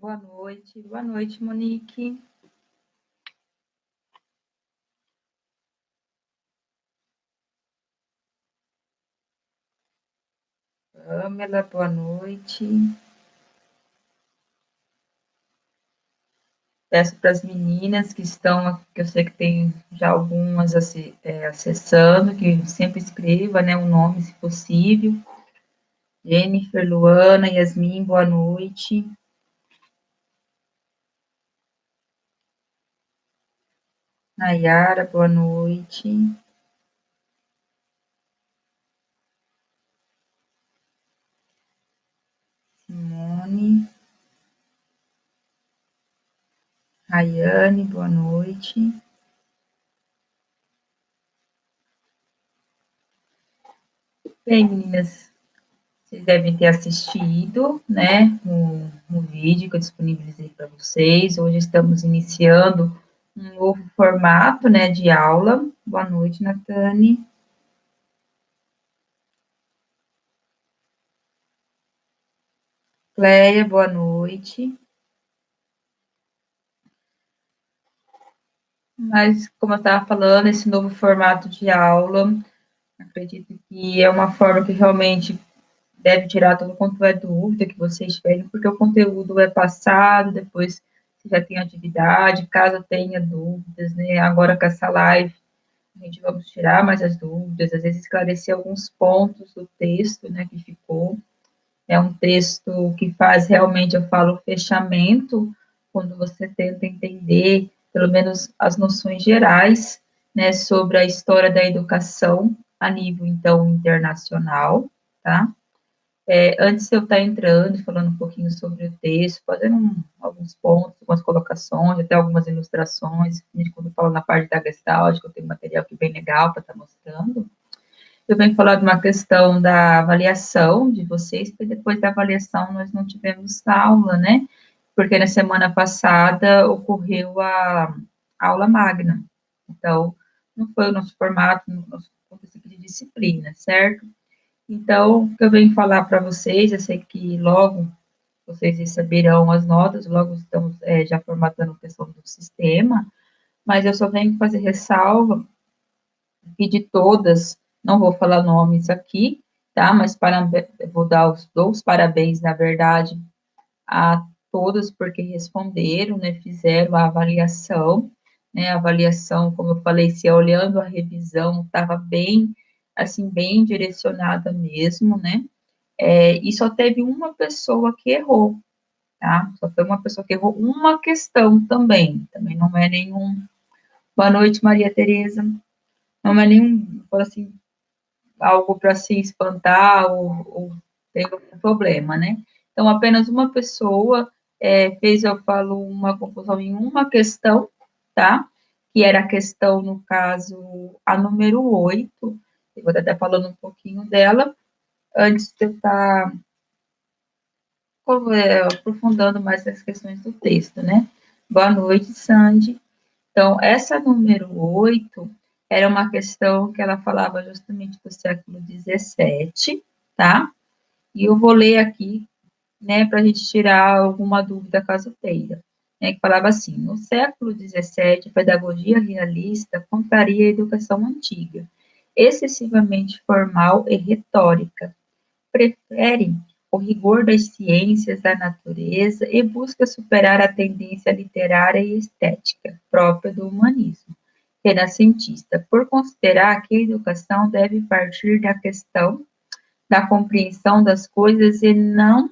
boa noite. Boa noite, Monique. Pamela, boa noite. Peço para as meninas que estão, que eu sei que tem já algumas acessando, que sempre escreva, né, o nome, se possível. Jennifer, Luana, Yasmin, boa noite. Nayara, boa noite. Simone. Rayane, boa noite. Bem, meninas, vocês devem ter assistido, né, no vídeo que eu disponibilizei para vocês. Hoje estamos iniciando um novo formato, né, de aula. Boa noite, Natane. Cléia, boa noite. Mas, como eu estava falando, esse novo formato de aula, acredito que é uma forma que realmente deve tirar todo quanto é dúvida que vocês tiverem, porque o conteúdo é passado, depois você já tem atividade, caso tenha dúvidas, né? Agora com essa live, a gente vamos tirar mais as dúvidas, às vezes esclarecer alguns pontos do texto, né, que ficou. É um texto que faz realmente, eu falo, fechamento, quando você tenta entender, pelo menos, as noções gerais, né, sobre a história da educação a nível, então, internacional, tá? Antes de eu estar entrando, falando um pouquinho sobre o texto, fazendo alguns pontos, algumas colocações, até algumas ilustrações, quando eu falo na parte da Gestalt, que eu tenho um material aqui bem legal para estar mostrando, eu venho falar de uma questão da avaliação de vocês, porque depois da avaliação nós não tivemos aula, né? Porque na semana passada ocorreu a aula magna. Então, não foi o nosso formato, o nosso princípio de disciplina, certo? Então, o que eu venho falar para vocês, eu sei que logo vocês receberão as notas, logo estamos já formatando a questão do sistema, mas eu só venho fazer ressalva e de todas, não vou falar nomes aqui, tá? Mas vou dar os parabéns, na verdade, a todas porque responderam, né? Fizeram a avaliação, né? A avaliação, como eu falei, se olhando a revisão, estava bem, assim, bem direcionada mesmo, né? E só teve uma pessoa que errou, tá? Só foi uma pessoa que errou uma questão também não é nenhum. Boa noite, Maria Tereza. Não é nenhum, assim, algo para se espantar ou ter algum problema, né? Então, apenas uma pessoa fez, eu falo, uma confusão em uma questão, tá? Que era a questão, no caso, a número 8. Eu vou até falando um pouquinho dela, antes de eu estar aprofundando mais as questões do texto, né? Boa noite, Sandy. Então, essa número 8 era uma questão que ela falava justamente do século XVII, tá? E eu vou ler aqui, né, para a gente tirar alguma dúvida caso tenha. Né, que falava assim: no século XVII, a pedagogia realista contraria a educação antiga, excessivamente formal e retórica. Prefere o rigor das ciências da natureza e busca superar a tendência literária e estética própria do humanismo renascentista, por considerar que a educação deve partir da questão da compreensão das coisas e não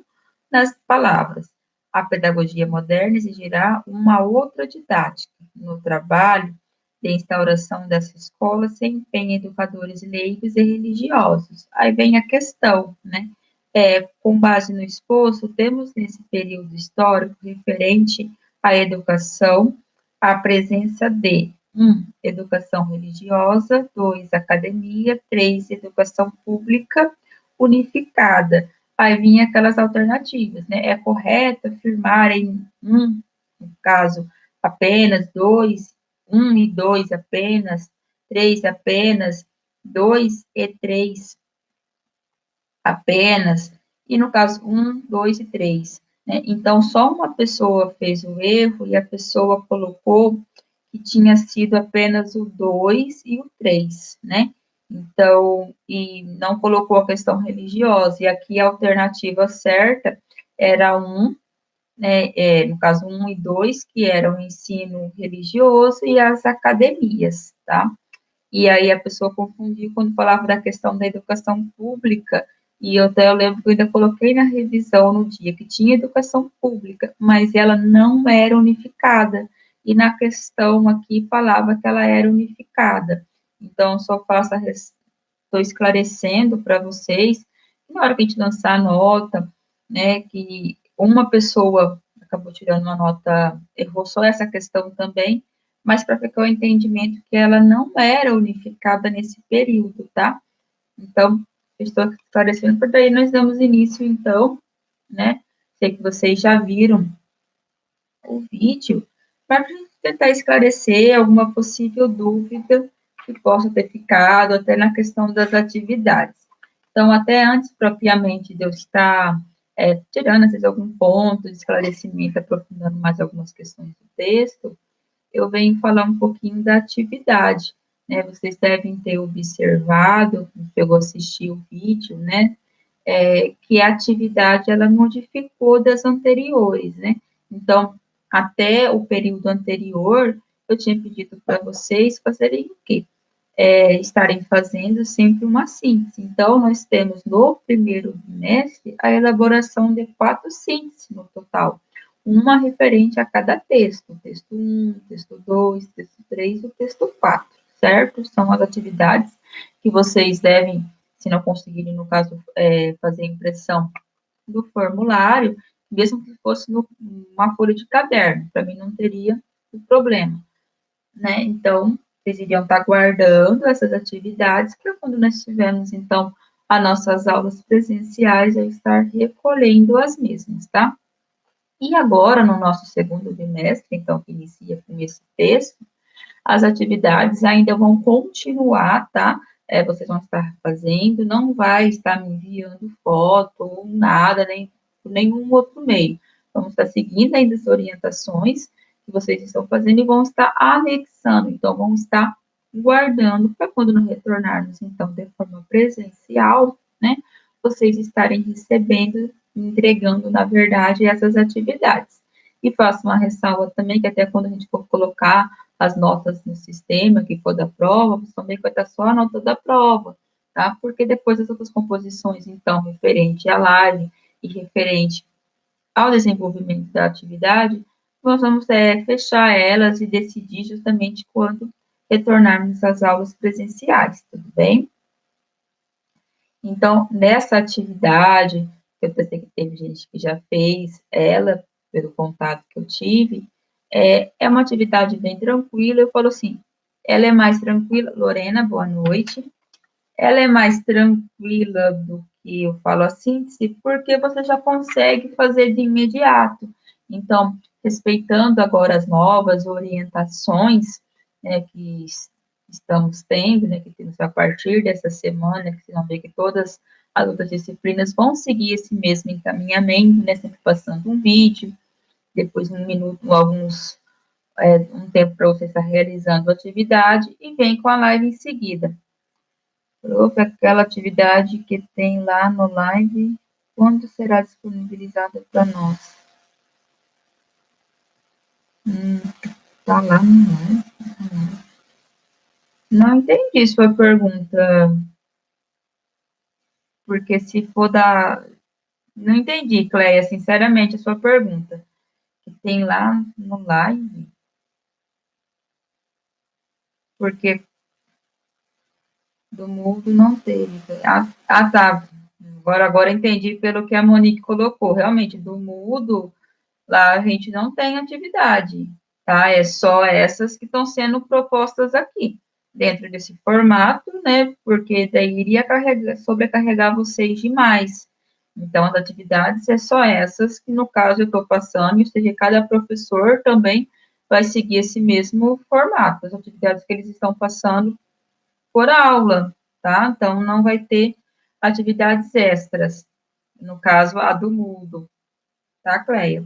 das palavras. A pedagogia moderna exigirá uma outra didática. No trabalho de instauração dessa escola se empenha educadores leigos e religiosos. Aí vem a questão, né? Com base no exposto, temos nesse período histórico referente à educação a presença de 1. Educação religiosa, 2. Academia, 3. Educação pública unificada. Aí vinha aquelas alternativas, né? É correto afirmar em no caso, apenas, 2, 1 e 2 apenas, 3 apenas, 2 e 3 apenas, e no caso 1, 2 e 3. né? Então, só uma pessoa fez o erro e a pessoa colocou que tinha sido apenas o 2 e o 3, né? Então, e não colocou a questão religiosa. E aqui a alternativa certa era um, né? No caso, 1 e 2, que era o ensino religioso e as academias, tá? E aí a pessoa confundiu quando falava da questão da educação pública, e eu lembro que eu ainda coloquei na revisão no dia que tinha educação pública, mas ela não era unificada. E na questão aqui falava que ela era unificada. Então, só faço estou esclarecendo para vocês, que na hora que a gente lançar a nota, né, que uma pessoa acabou tirando uma nota, errou só essa questão também, mas para ficar o entendimento que ela não era unificada nesse período, tá? Então, eu estou esclarecendo, porque daí nós damos início, então, né? Sei que vocês já viram o vídeo, para tentar esclarecer alguma possível dúvida que possa ter ficado, até na questão das atividades. Então, até antes, propriamente, de eu estar tirando, às vezes, algum ponto de esclarecimento, aprofundando mais algumas questões do texto, eu venho falar um pouquinho da atividade, né? Vocês devem ter observado, pegou assistir o vídeo, né? Que a atividade, ela modificou das anteriores, né? Então, até o período anterior, eu tinha pedido para vocês fazerem o quê? Estarem fazendo sempre uma síntese. Então, nós temos no primeiro bimestre a elaboração de 4 sínteses no total, uma referente a cada texto, texto 1, texto 2, texto 3 e o texto 4, certo? São as atividades que vocês devem, se não conseguirem, no caso, fazer impressão do formulário, mesmo que fosse numa folha de caderno, para mim não teria o problema, né? Então, vocês iriam estar guardando essas atividades para quando nós tivermos, então, as nossas aulas presenciais, eu estar recolhendo as mesmas, tá? E agora, no nosso segundo bimestre, então, que inicia com esse texto, as atividades ainda vão continuar, tá? Vocês vão estar fazendo, não vai estar me enviando foto ou nada, nem por nenhum outro meio. Vamos estar seguindo ainda as orientações que vocês estão fazendo e vão estar anexando, então, vão estar guardando para quando não retornarmos, então, de forma presencial, né? Vocês estarem recebendo, entregando, na verdade, essas atividades. E faço uma ressalva também, que até quando a gente for colocar as notas no sistema, que for da prova, também vai estar só a nota da prova, tá? Porque depois as outras composições, então, referente à live e referente ao desenvolvimento da atividade, nós vamos fechar elas e decidir justamente quando retornarmos às aulas presenciais, tudo bem? Então, nessa atividade, eu pensei que teve gente que já fez ela, pelo contato que eu tive, é uma atividade bem tranquila. Eu falo assim, ela é mais tranquila. Lorena, boa noite. Ela é mais tranquila do que eu falo assim, porque você já consegue fazer de imediato. Então, respeitando agora as novas orientações, né, que estamos tendo, né, que temos a partir dessa semana, que vocês vão ver que todas as outras disciplinas vão seguir esse mesmo encaminhamento, né, sempre passando um vídeo, depois um minuto, um tempo para você estar realizando a atividade e vem com a live em seguida. Prof, aquela atividade que tem lá no live, quando será disponibilizada para nós? Tá lá no live? Não entendi sua pergunta, porque se for da... Não entendi, Cleia, sinceramente, a sua pergunta. Que tem lá no live, porque do Moodle não teve. Tá. Agora entendi pelo que a Monique colocou. Realmente, do Moodle, lá a gente não tem atividade, tá? É só essas que estão sendo propostas aqui, dentro desse formato, né? Porque daí iria sobrecarregar vocês demais. Então, as atividades é só essas que, no caso, eu estou passando, ou seja, cada professor também vai seguir esse mesmo formato, as atividades que eles estão passando por aula, tá? Então, não vai ter atividades extras, no caso, a do Moodle. tá, Cleia?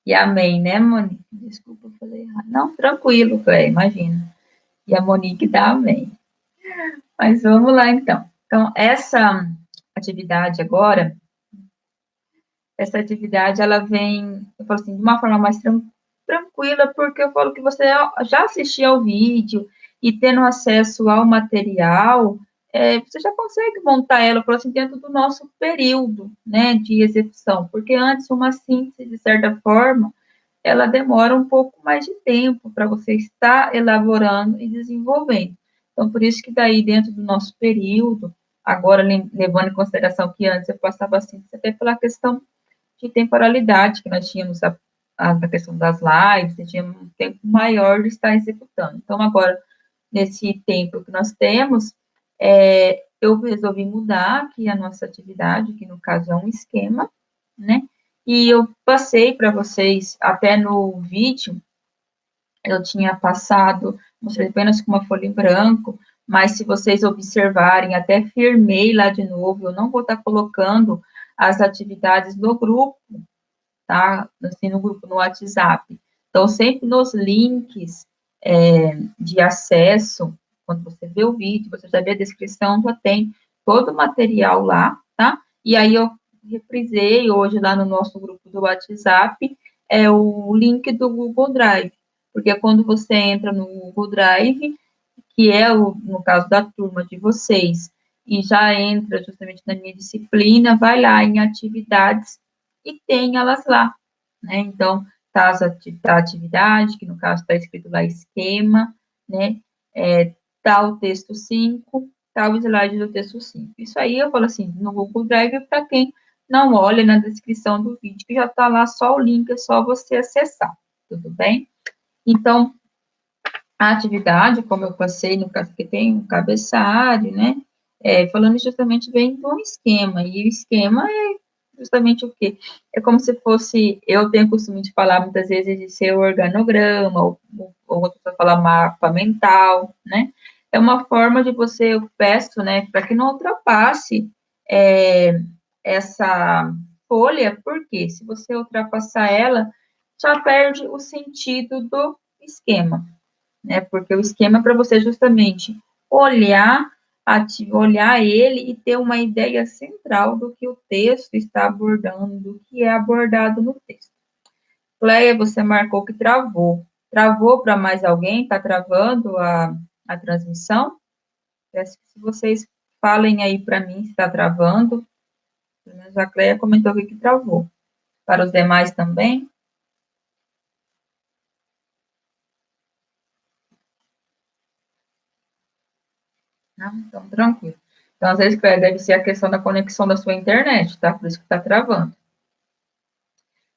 E amém, né, Monique? Desculpa, eu falei errado. Não, tranquilo, Cleia, imagina. E a Monique dá amém. Mas vamos lá, então. Então, atividade agora, essa atividade, ela vem, eu falo assim, de uma forma mais tranquila, porque eu falo que você já assistiu ao vídeo e tendo acesso ao material, você já consegue montar ela, eu falo assim, dentro do nosso período, né, de execução, porque antes uma síntese, de certa forma, ela demora um pouco mais de tempo para você estar elaborando e desenvolvendo. Então, por isso que daí, dentro do nosso período, agora levando em consideração que antes eu passava assim, até pela questão de temporalidade, que nós tínhamos a questão das lives, você tinha um tempo maior de estar executando. Então, agora, nesse tempo que nós temos, eu resolvi mudar aqui a nossa atividade, que no caso é um esquema, né? E eu passei para vocês, até no vídeo, eu tinha passado, mostrei apenas com uma folha em branco, mas se vocês observarem, até firmei lá de novo, eu não vou estar colocando as atividades no grupo, tá? Assim, no grupo, no WhatsApp. Então, sempre nos links de acesso, quando você vê o vídeo, você já vê a descrição, já tem todo o material lá, tá? E aí eu reprisei hoje lá no nosso grupo do WhatsApp, o link do Google Drive, porque quando você entra no Google Drive, que é no caso da turma de vocês, e já entra justamente na minha disciplina, vai lá em atividades e tem elas lá, né? Então, tá a atividade, que no caso está escrito lá esquema, né? Tá o texto 5, tá o slide do texto 5. Isso aí eu falo assim, no Google Drive, para quem não olha na descrição do vídeo, que já está lá só o link, é só você acessar, tudo bem? Então, a atividade, como eu passei no caso que tem um cabeçalho, né? Falando justamente vem de um esquema, e o esquema é justamente o quê? É como se fosse, eu tenho o costume de falar muitas vezes de ser organograma, ou outra pessoa fala mapa mental, né? É uma forma de você, eu peço, né, para que não ultrapasse essa folha, porque se você ultrapassar ela, já perde o sentido do esquema, né? Porque o esquema é para você justamente olhar, olhar ele e ter uma ideia central do que o texto está abordando, do que é abordado no texto. Cleia, você marcou que travou. Travou para mais alguém? Está travando a transmissão? Peço que se vocês falem aí para mim se está travando. Pelo menos a Cleia comentou que travou. Para os demais também? Não, então tranquilo. Então, às vezes, deve ser a questão da conexão da sua internet, tá? Por isso que está travando.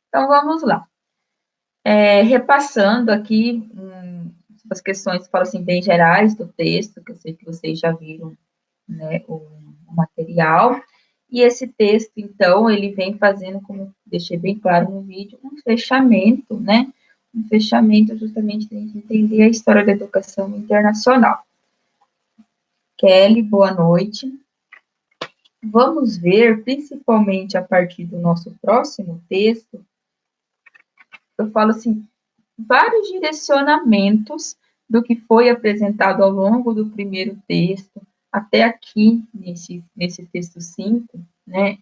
Então, vamos lá. Repassando aqui as questões, falo assim, bem gerais do texto, que eu sei que vocês já viram, né, o material. E esse texto, então, ele vem fazendo, como deixei bem claro no vídeo, um fechamento, né? Um fechamento justamente para a gente entender a história da educação internacional. Kelly, boa noite. Vamos ver, principalmente a partir do nosso próximo texto, eu falo assim, vários direcionamentos do que foi apresentado ao longo do primeiro texto, até aqui, nesse texto 5, né,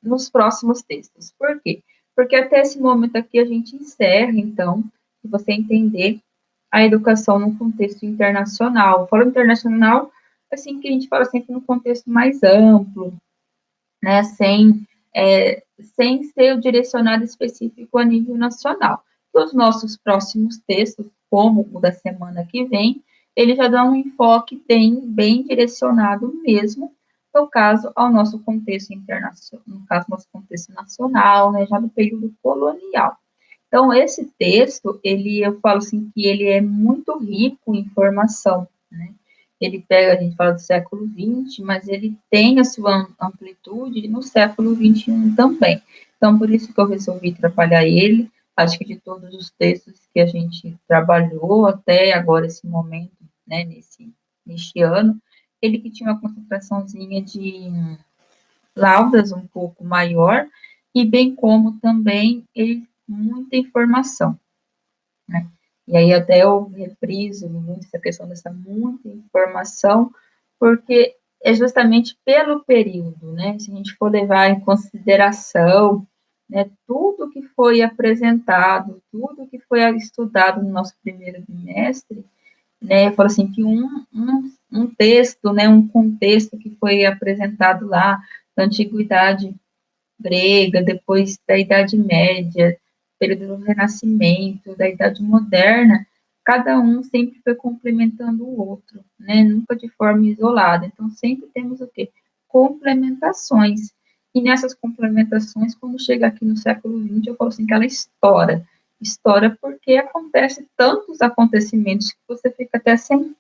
nos próximos textos. Por quê? Porque até esse momento aqui a gente encerra, então, se você entender a educação no contexto internacional. Falo internacional, assim, que a gente fala sempre no contexto mais amplo, né, sem ser direcionado específico a nível nacional. Os nossos próximos textos, como o da semana que vem, ele já dá um enfoque bem direcionado mesmo, no caso, ao nosso contexto internacional, no caso, nosso contexto nacional, né, já do período colonial. Então, esse texto, eu falo assim, que ele é muito rico em informação, né? Ele pega, a gente fala do século XX, mas ele tem a sua amplitude no século XXI também. Então, por isso que eu resolvi trabalhar ele. Acho que de todos os textos que a gente trabalhou até agora, esse momento, né, neste ano, ele que tinha uma concentraçãozinha de laudas um pouco maior, e bem como também muita informação, né? E aí até eu repriso muito essa questão dessa muita informação, porque é justamente pelo período, né? Se a gente for levar em consideração, né, tudo que foi apresentado, tudo que foi estudado no nosso primeiro bimestre, né, eu falo assim, que um texto, né, um contexto que foi apresentado lá da antiguidade grega, depois da Idade Média, período do Renascimento, da Idade Moderna, cada um sempre foi complementando o outro, né? Nunca de forma isolada. Então, sempre temos o quê? Complementações. E nessas complementações, quando chega aqui no século XX, eu falo assim que ela estoura. Estoura porque acontece tantos acontecimentos que você fica até sem,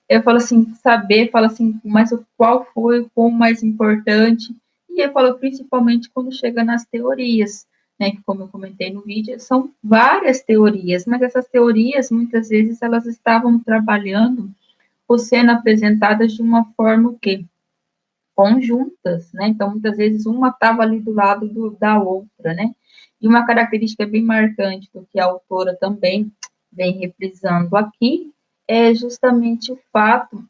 eu falo assim, saber, falo assim, mas qual foi o quão mais importante, e eu falo principalmente quando chega nas teorias, né, que como eu comentei no vídeo, são várias teorias, mas essas teorias, muitas vezes, elas estavam trabalhando ou sendo apresentadas de uma forma o quê? Conjuntas, né, então muitas vezes uma estava ali do lado da outra, né, e uma característica bem marcante do que a autora também vem reprisando aqui, é justamente o fato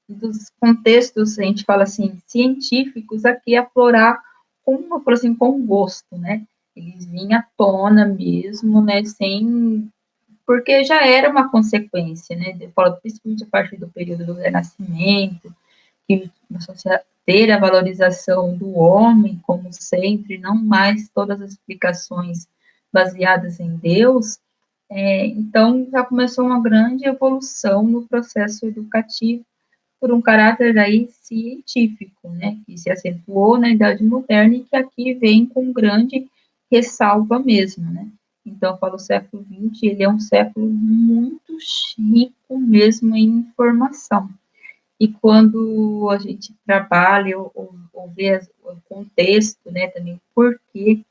dos contextos, a gente fala assim, científicos, aqui aflorar com, por assim, com gosto, né? Eles vinham à tona mesmo, né? Sem, porque já era uma consequência, né? Eu falo principalmente a partir do período do Renascimento, que ter a valorização do homem como sempre, não mais todas as explicações baseadas em Deus. Então, já começou uma grande evolução no processo educativo por um caráter aí científico, né, que se acentuou na Idade Moderna e que aqui vem com grande ressalva mesmo, né. Então, eu falo o século XX, ele é um século muito rico mesmo em informação. E quando a gente trabalha ou vê o contexto, né, também por que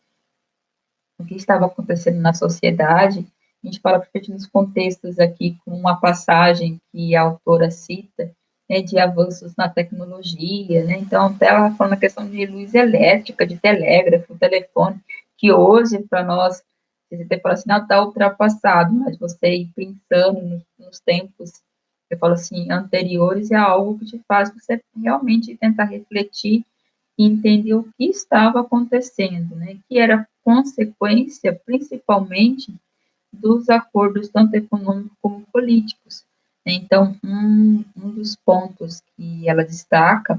o que estava acontecendo na sociedade, a gente fala principalmente nos contextos aqui com uma passagem que a autora cita, né, de avanços na tecnologia, né, então até ela falando a questão de luz elétrica, de telégrafo, telefone, que hoje para nós, você até fala assim, não, está ultrapassado, mas você ir pensando nos tempos, eu falo assim, anteriores, é algo que te faz você realmente tentar refletir e entender o que estava acontecendo, né, que era consequência, principalmente, dos acordos tanto econômicos como políticos. Então, um dos pontos que ela destaca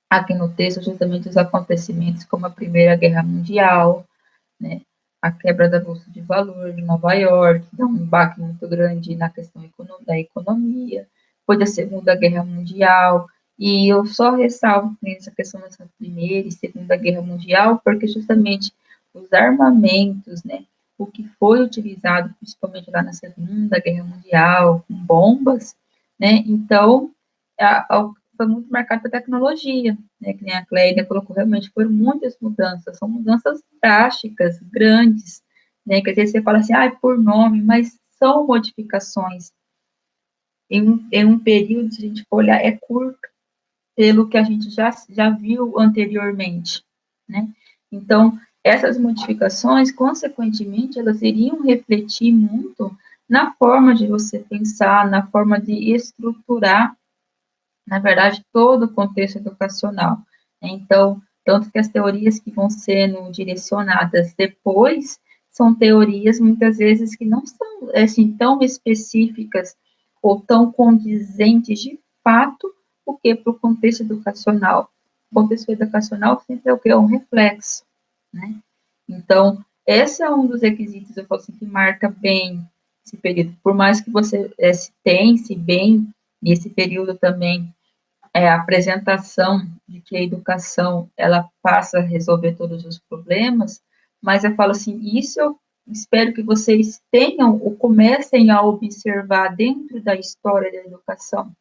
aqui no texto é justamente os acontecimentos como a Primeira Guerra Mundial, né, a quebra da Bolsa de Valores de Nova York, dá um baque muito grande na questão da economia, depois da Segunda Guerra Mundial, e eu só ressalvo essa questão dessa Primeira e Segunda Guerra Mundial, porque justamente os armamentos, né, o que foi utilizado principalmente lá na Segunda Guerra Mundial, com bombas, né, então foi muito marcado pela tecnologia, né, que nem a Clélia colocou, realmente foram muitas mudanças, são mudanças drásticas, grandes, né, que às vezes você fala assim, ah, é por nome, mas são modificações. Em um período, se a gente for olhar, é curto, pelo que a gente já viu anteriormente, né? Então, essas modificações, consequentemente, elas iriam refletir muito na forma de você pensar, na forma de estruturar, na verdade, todo o contexto educacional. Então, tanto que as teorias que vão sendo direcionadas depois são teorias, muitas vezes, que não são, assim, tão específicas ou tão condizentes de fato o que para o contexto educacional. O contexto educacional sempre é o que? É um reflexo, né? Então, esse é um dos requisitos, eu falo assim, que marca bem esse período. Por mais que você se pense bem nesse período também a apresentação de que a educação ela passa a resolver todos os problemas, mas eu falo assim, isso eu espero que vocês tenham ou comecem a observar dentro da história da educação,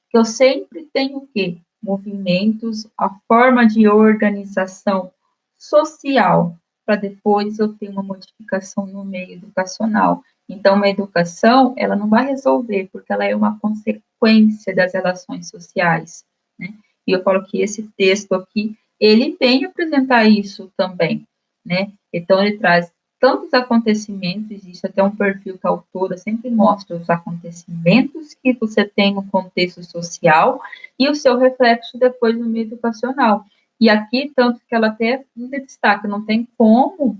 que eu sempre tenho o quê? Movimentos, a forma de organização social, para depois eu ter uma modificação no meio educacional. Então, uma educação, ela não vai resolver, porque ela é uma consequência das relações sociais, né? E eu falo que esse texto aqui ele vem apresentar isso também, né? Então, ele traz tantos acontecimentos, existe até um perfil que a autora sempre mostra os acontecimentos que você tem no contexto social e o seu reflexo depois no meio educacional. E aqui, tanto que ela até destaca, não tem como,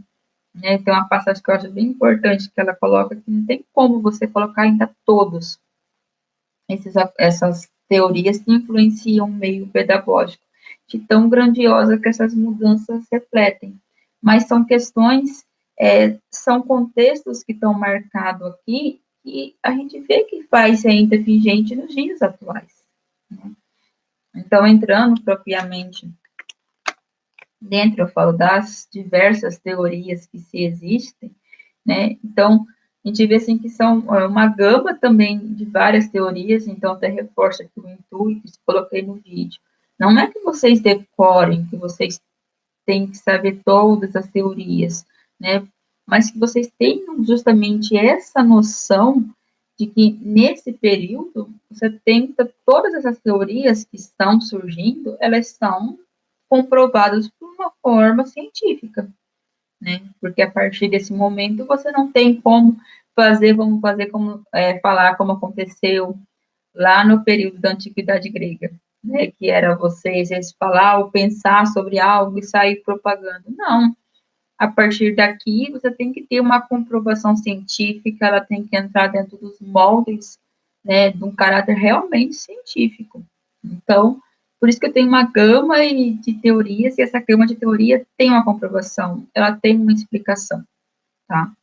né, tem uma passagem que eu acho bem importante que ela coloca, que não tem como você colocar ainda todos essas teorias que influenciam o meio pedagógico, de tão grandiosa que essas mudanças refletem. Mas são questões, são contextos que estão marcados aqui e a gente vê que faz ainda vigente nos dias atuais. Né? Então, entrando propriamente dentro, eu falo das diversas teorias que se existem, né? Então, a gente vê assim que são uma gama também de várias teorias, então até reforça aqui o intuito, que coloquei no vídeo. Não é que vocês decorem, que vocês têm que saber todas as teorias, né? Mas que vocês tenham justamente essa noção de que nesse período você tenta todas essas teorias que estão surgindo, elas são comprovadas por uma forma científica, né? Porque a partir desse momento você não tem como fazer, vamos fazer como falar como aconteceu lá no período da antiguidade grega, né? Que era você às vezes falar ou pensar sobre algo e sair propagando. Não. A partir daqui você tem que ter uma comprovação científica, ela tem que entrar dentro dos moldes, né, de um caráter realmente científico. Então, por isso que eu tenho uma gama de teorias, e essa gama de teoria tem uma comprovação, ela tem uma explicação, tá?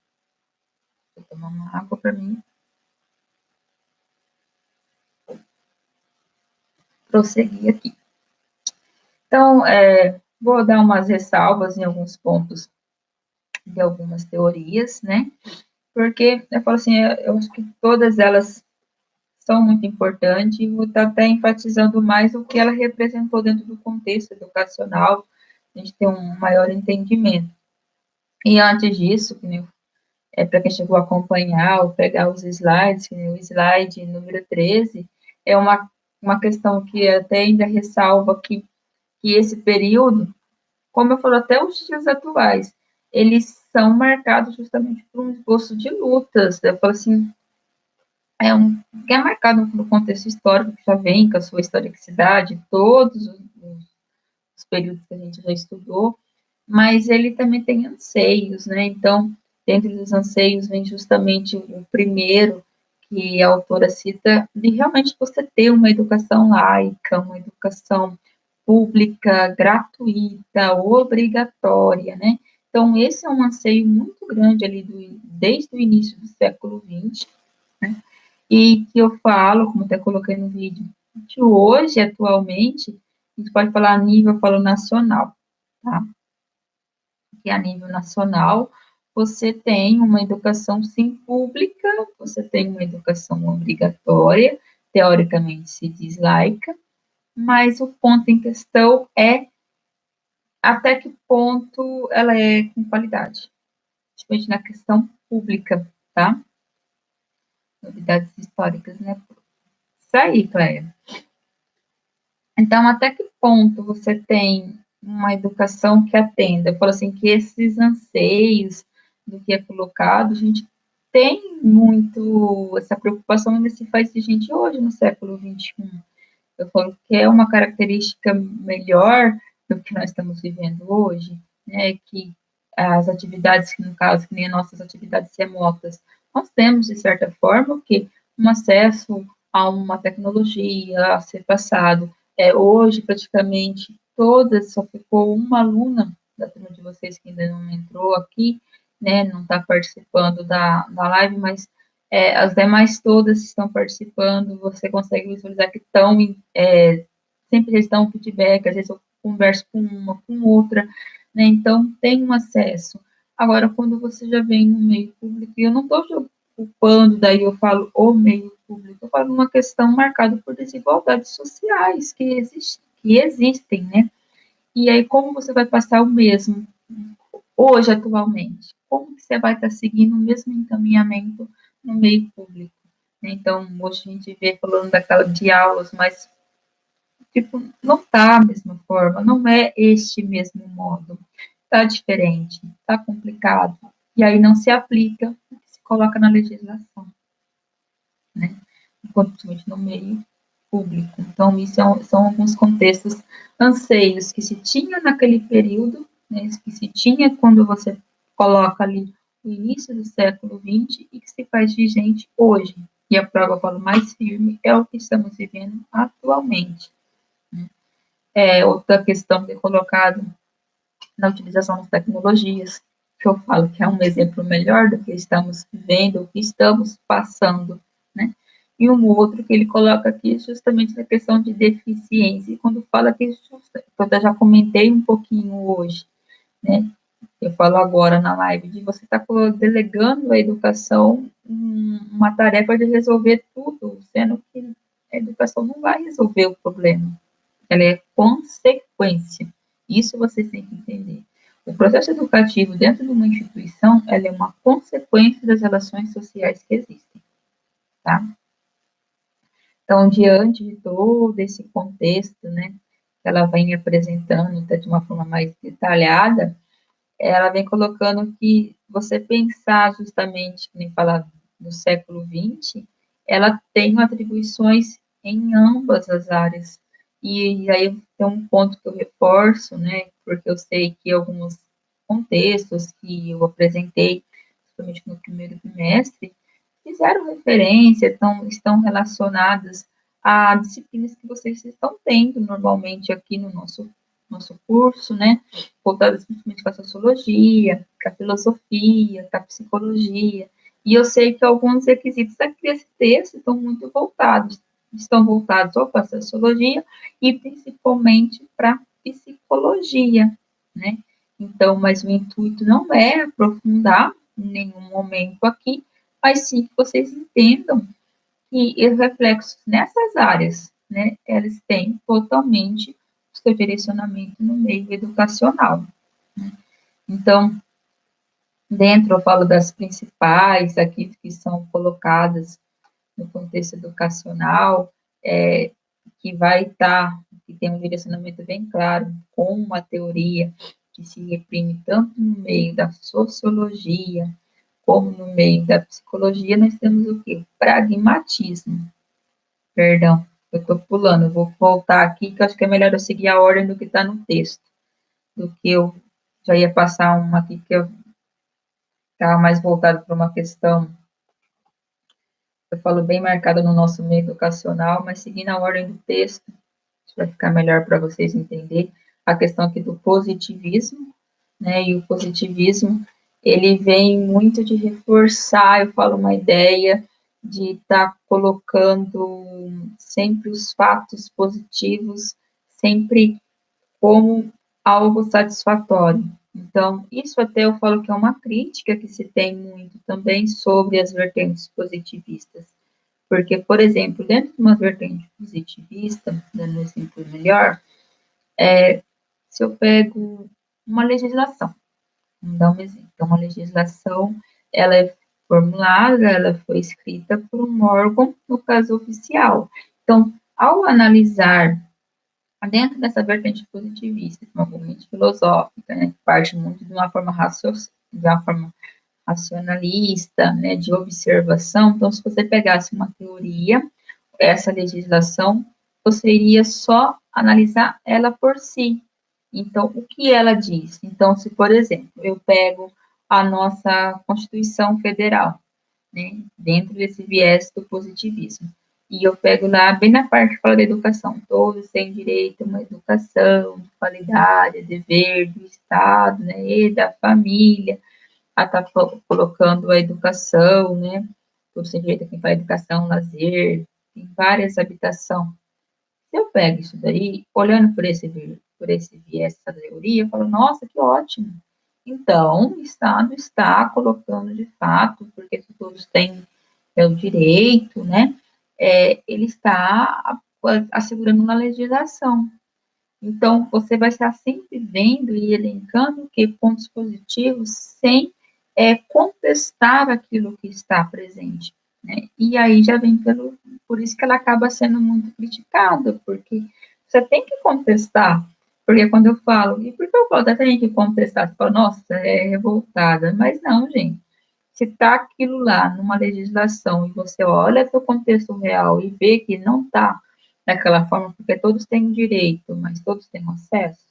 Vou tomar uma água para mim. Prosseguir aqui. Então, vou dar umas ressalvas em alguns pontos de algumas teorias, né? Porque eu falo assim, eu acho que todas elas são muito importantes e vou estar até enfatizando mais o que ela representou dentro do contexto educacional, a gente ter um maior entendimento. E antes disso, para quem chegou a acompanhar ou pegar os slides, o slide número 13, é uma questão que até ainda ressalva que esse período, como eu falo, até os dias atuais, eles são marcados justamente por um esboço de lutas. Eu falo assim, que é marcado no contexto histórico, que já vem com a sua historicidade, todos os períodos que a gente já estudou, mas ele também tem anseios, né? Então, dentro dos anseios vem justamente o primeiro, que a autora cita, de realmente você ter uma educação laica, uma educação pública, gratuita, obrigatória, né? Então, esse é um anseio muito grande ali desde o início do século XX, né? E que eu falo, como até coloquei no vídeo, que hoje, atualmente, a gente pode falar a nível, eu falo nacional, tá? Que a nível nacional, você tem uma educação, sim, pública, você tem uma educação obrigatória, teoricamente se diz laica, mas o ponto em questão é até que ponto ela é com qualidade, principalmente na questão pública, tá? Novidades históricas, né? Isso aí, Cléia. Então, até que ponto você tem uma educação que atenda? Eu falo assim, que esses anseios do que é colocado, a gente tem muito essa preocupação ainda se faz de gente hoje no século XXI. Eu falo que é uma característica melhor do que nós estamos vivendo hoje, né? Que as atividades, que no caso, que nem as nossas atividades remotas, nós temos, de certa forma, que um acesso a uma tecnologia a ser passado. Hoje, praticamente, todas, só ficou uma aluna da turma de vocês que ainda não entrou aqui, né, não está participando da live, mas as demais todas estão participando, você consegue visualizar que estão, sempre estão um feedback, às vezes eu converso com uma, com outra, né, então tem um acesso. Agora, quando você já vem no meio público, e eu não estou ocupando, daí eu falo o meio público, eu falo uma questão marcada por desigualdades sociais que existem, né, e aí como você vai passar o mesmo hoje, atualmente? Como que você vai estar seguindo o mesmo encaminhamento no meio público? Então, hoje a gente vê falando daquela de aulas mais tipo, não tá a mesma forma, não é este mesmo modo, tá diferente, tá complicado, e aí não se aplica o que se coloca na legislação, né? Principalmente no meio público. Então, isso são alguns contextos, anseios que se tinha naquele período, né, que se tinha quando você coloca ali o início do século XX e que se faz vigente hoje. E a prova falo mais firme é o que estamos vivendo atualmente. Né? Outra questão que é colocado na utilização das tecnologias, que eu falo que é um exemplo melhor do que estamos vivendo, o que estamos passando, né? E um outro que ele coloca aqui justamente na questão de deficiência, e quando fala que eu já comentei um pouquinho hoje, né? Eu falo agora na live de você estar delegando à educação uma tarefa de resolver tudo, sendo que a educação não vai resolver o problema, ela é consequência. Isso vocês têm que entender. O processo educativo dentro de uma instituição, ela é uma consequência das relações sociais que existem, tá? Então, diante de todo esse contexto, né, que ela vem apresentando até de uma forma mais detalhada, ela vem colocando que você pensar justamente, nem falar do século XX, ela tem atribuições em ambas as áreas. E aí tem um ponto que eu reforço, né, porque eu sei que alguns contextos que eu apresentei, principalmente no primeiro trimestre, fizeram referência, estão relacionadas a disciplinas que vocês estão tendo normalmente aqui no nosso curso, né, voltadas principalmente com a sociologia, com a filosofia, com a psicologia, e eu sei que alguns requisitos aqui desse texto estão voltados ou para a sociologia e principalmente para a psicologia, né? Então, mas o intuito não é aprofundar em nenhum momento aqui, mas sim que vocês entendam que os reflexos nessas áreas, né, eles têm totalmente o seu direcionamento no meio educacional. Né? Então, dentro eu falo das principais aqui que são colocadas no contexto educacional, que vai estar, que tem um direcionamento bem claro, com uma teoria que se reprime tanto no meio da sociologia, como no meio da psicologia, nós temos o quê? Pragmatismo. Perdão, eu estou pulando, eu vou voltar aqui, que eu acho que é melhor eu seguir a ordem do que está no texto, do que eu já ia passar uma aqui que eu estava mais voltado para uma questão, eu falo bem marcada no nosso meio educacional, mas seguindo a ordem do texto, vai ficar melhor para vocês entenderem, a questão aqui do positivismo, né, e o positivismo, ele vem muito de reforçar, eu falo uma ideia de estar colocando sempre os fatos positivos, sempre como algo satisfatório. Então, isso até eu falo que é uma crítica que se tem muito também sobre as vertentes positivistas. Porque, por exemplo, dentro de uma vertente positivista, dando um exemplo melhor, se eu pego uma legislação, vamos dar um exemplo, então, uma legislação, ela é formulada, ela foi escrita por um órgão, no caso oficial. Então, ao analisar dentro dessa vertente positivista, uma vertente filosófica, né, que parte muito de uma forma racionalista, né, de observação. Então, se você pegasse uma teoria, essa legislação, você iria só analisar ela por si. Então, o que ela diz? Então, se, por exemplo, eu pego a nossa Constituição Federal, né, dentro desse viés do positivismo, e eu pego lá, bem na parte que fala da educação, todos têm direito a uma educação de qualidade, dever do Estado, né, e da família, a estar colocando a educação, né, todos têm direito a quem faz educação, lazer, tem várias habitações. Se eu pego isso daí, olhando por esse viés, essa teoria, eu falo, nossa, que ótimo. Então, o Estado está colocando de fato, porque todos têm o direito, né? Ele está assegurando uma legislação. Então, você vai estar sempre vendo e elencando que pontos positivos sem contestar aquilo que está presente. Né? E aí já vem por isso que ela acaba sendo muito criticada, porque você tem que contestar. Porque quando eu falo, e por que eu falo, tem que contestar? Você fala, nossa, é revoltada. Mas não, gente. Se está aquilo lá numa legislação e você olha para o contexto real e vê que não está daquela forma, porque todos têm direito, mas todos têm acesso,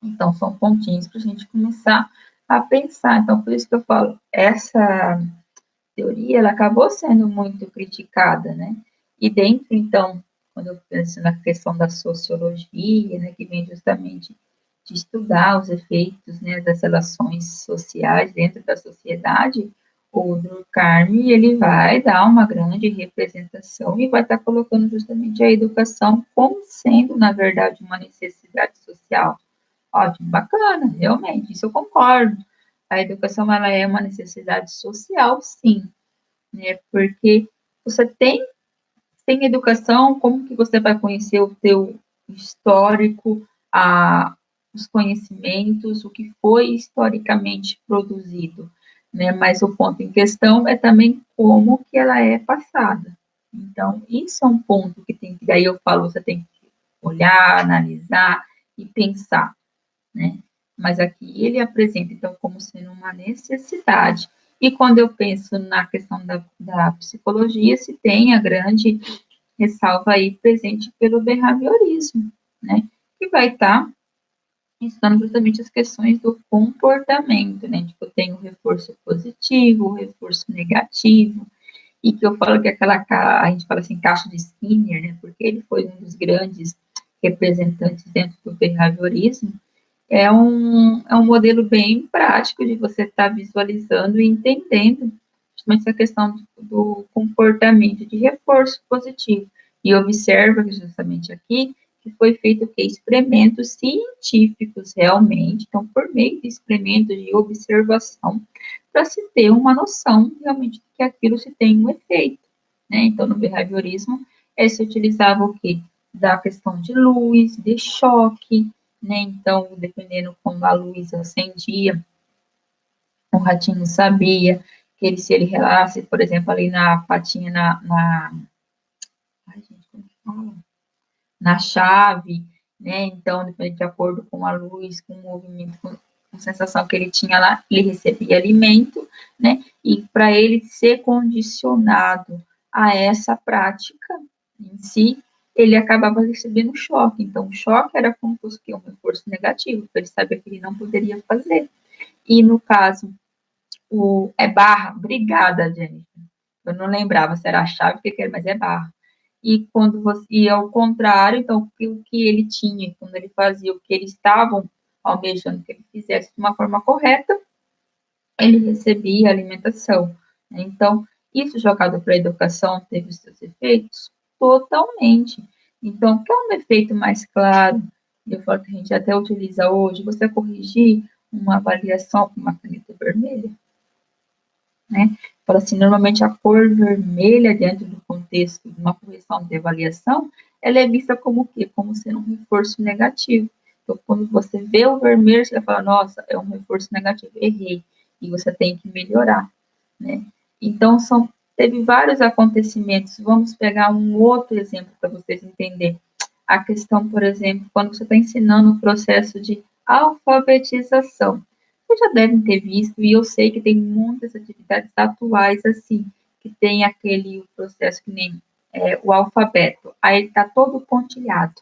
então são pontinhos para a gente começar a pensar. Então, por isso que eu falo, essa teoria ela acabou sendo muito criticada, né? E dentro, então, quando eu penso na questão da sociologia, né, que vem justamente de estudar os efeitos, né, das relações sociais dentro da sociedade, o Durkheim, ele vai dar uma grande representação e vai estar colocando justamente a educação como sendo, na verdade, uma necessidade social. Ótimo, bacana, realmente, isso eu concordo. A educação, ela é uma necessidade social, sim, né, porque você tem educação, como que você vai conhecer o teu histórico, os conhecimentos, o que foi historicamente produzido, né? Mas o ponto em questão é também como que ela é passada. Então, isso é um ponto que tem que, daí eu falo, você tem que olhar, analisar e pensar, né? Mas aqui ele apresenta, então, como sendo uma necessidade. E quando eu penso na questão da psicologia, se tem a grande ressalva aí presente pelo behaviorismo, né? Que vai estar ensinando justamente as questões do comportamento, né? Tipo, tem o reforço positivo, o reforço negativo, e que eu falo que a gente fala assim, caixa de Skinner, né? Porque ele foi um dos grandes representantes dentro do behaviorismo, é um modelo bem prático de você estar visualizando e entendendo justamente essa questão do comportamento de reforço positivo. E observa que justamente aqui que foi feito que experimentos científicos realmente, então por meio de experimentos de observação, para se ter uma noção realmente de que aquilo se tem um efeito, né? Então no behaviorismo se utilizava o que? Da questão de luz, de choque, né? Então, dependendo como a luz acendia, o ratinho sabia que ele, se ele relasse, por exemplo, ali na patinha, ai, gente, como que fala? Na chave, né? Então, de acordo com a luz, com o movimento, com a sensação que ele tinha lá, ele recebia alimento, né? E para ele ser condicionado a essa prática em si, ele acabava recebendo choque. Então, o choque era como se fosse um reforço negativo, para ele saber que ele não poderia fazer. E no caso, é barra, obrigada, Jennifer. Eu não lembrava se era a chave, que era, mas é barra. E quando você, e ao contrário, então, o que ele tinha, quando ele fazia o que eles estavam almejando que ele fizesse de uma forma correta, ele recebia alimentação. Né? Então, isso jogado para a educação teve os seus efeitos? Totalmente. Então, quer um efeito mais claro, eu falo que a gente até utiliza hoje, você corrigir uma avaliação com uma caneta vermelha, né? Fala assim, normalmente a cor vermelha, dentro do contexto de uma correção de avaliação, ela é vista como o quê? Como sendo um reforço negativo. Então, quando você vê o vermelho, você vai falar, nossa, é um reforço negativo, errei, e você tem que melhorar, né? Então, teve vários acontecimentos. Vamos pegar um outro exemplo para vocês entenderem. A questão, por exemplo, quando você está ensinando o processo de alfabetização. Vocês já devem ter visto, e eu sei que tem muitas atividades atuais assim, que tem aquele processo que nem o alfabeto. Aí ele está todo pontilhado,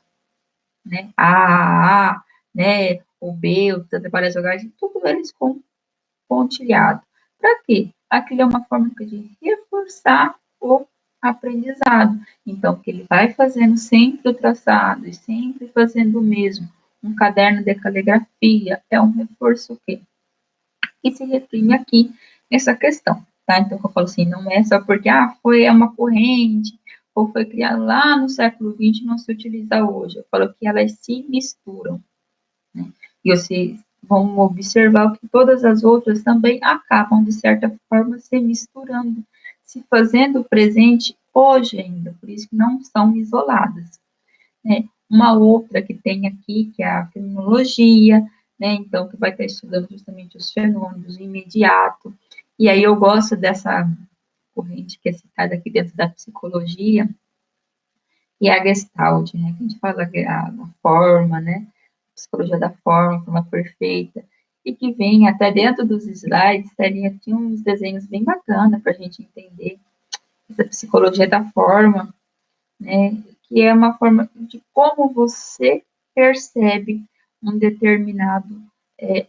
né? A, né? O B, o tanto várias vogais, tudo eles com pontilhado. Para quê? Aquilo é uma forma de reforçar o aprendizado. Então, que ele vai fazendo sempre o traçado e sempre fazendo o mesmo. Um caderno de caligrafia é um reforço que se reprime aqui nessa questão, tá? Então, eu falo assim, não é só porque, foi uma corrente, ou foi criada lá no século XX e não se utiliza hoje. Eu falo que elas se misturam, né? E vocês vão observar que todas as outras também acabam, de certa forma, se misturando, se fazendo presente hoje ainda, por isso que não são isoladas, né? Uma outra que tem aqui, que é a criminologia, né? Então, que vai estar estudando justamente os fenômenos imediatos. E aí eu gosto dessa corrente que é citada aqui dentro da psicologia, e a Gestalt, né, que a gente fala a forma, né, psicologia da forma perfeita, e que vem até dentro dos slides, tinha uns desenhos bem bacanas para a gente entender essa psicologia da forma, né, que é uma forma de como você percebe um determinado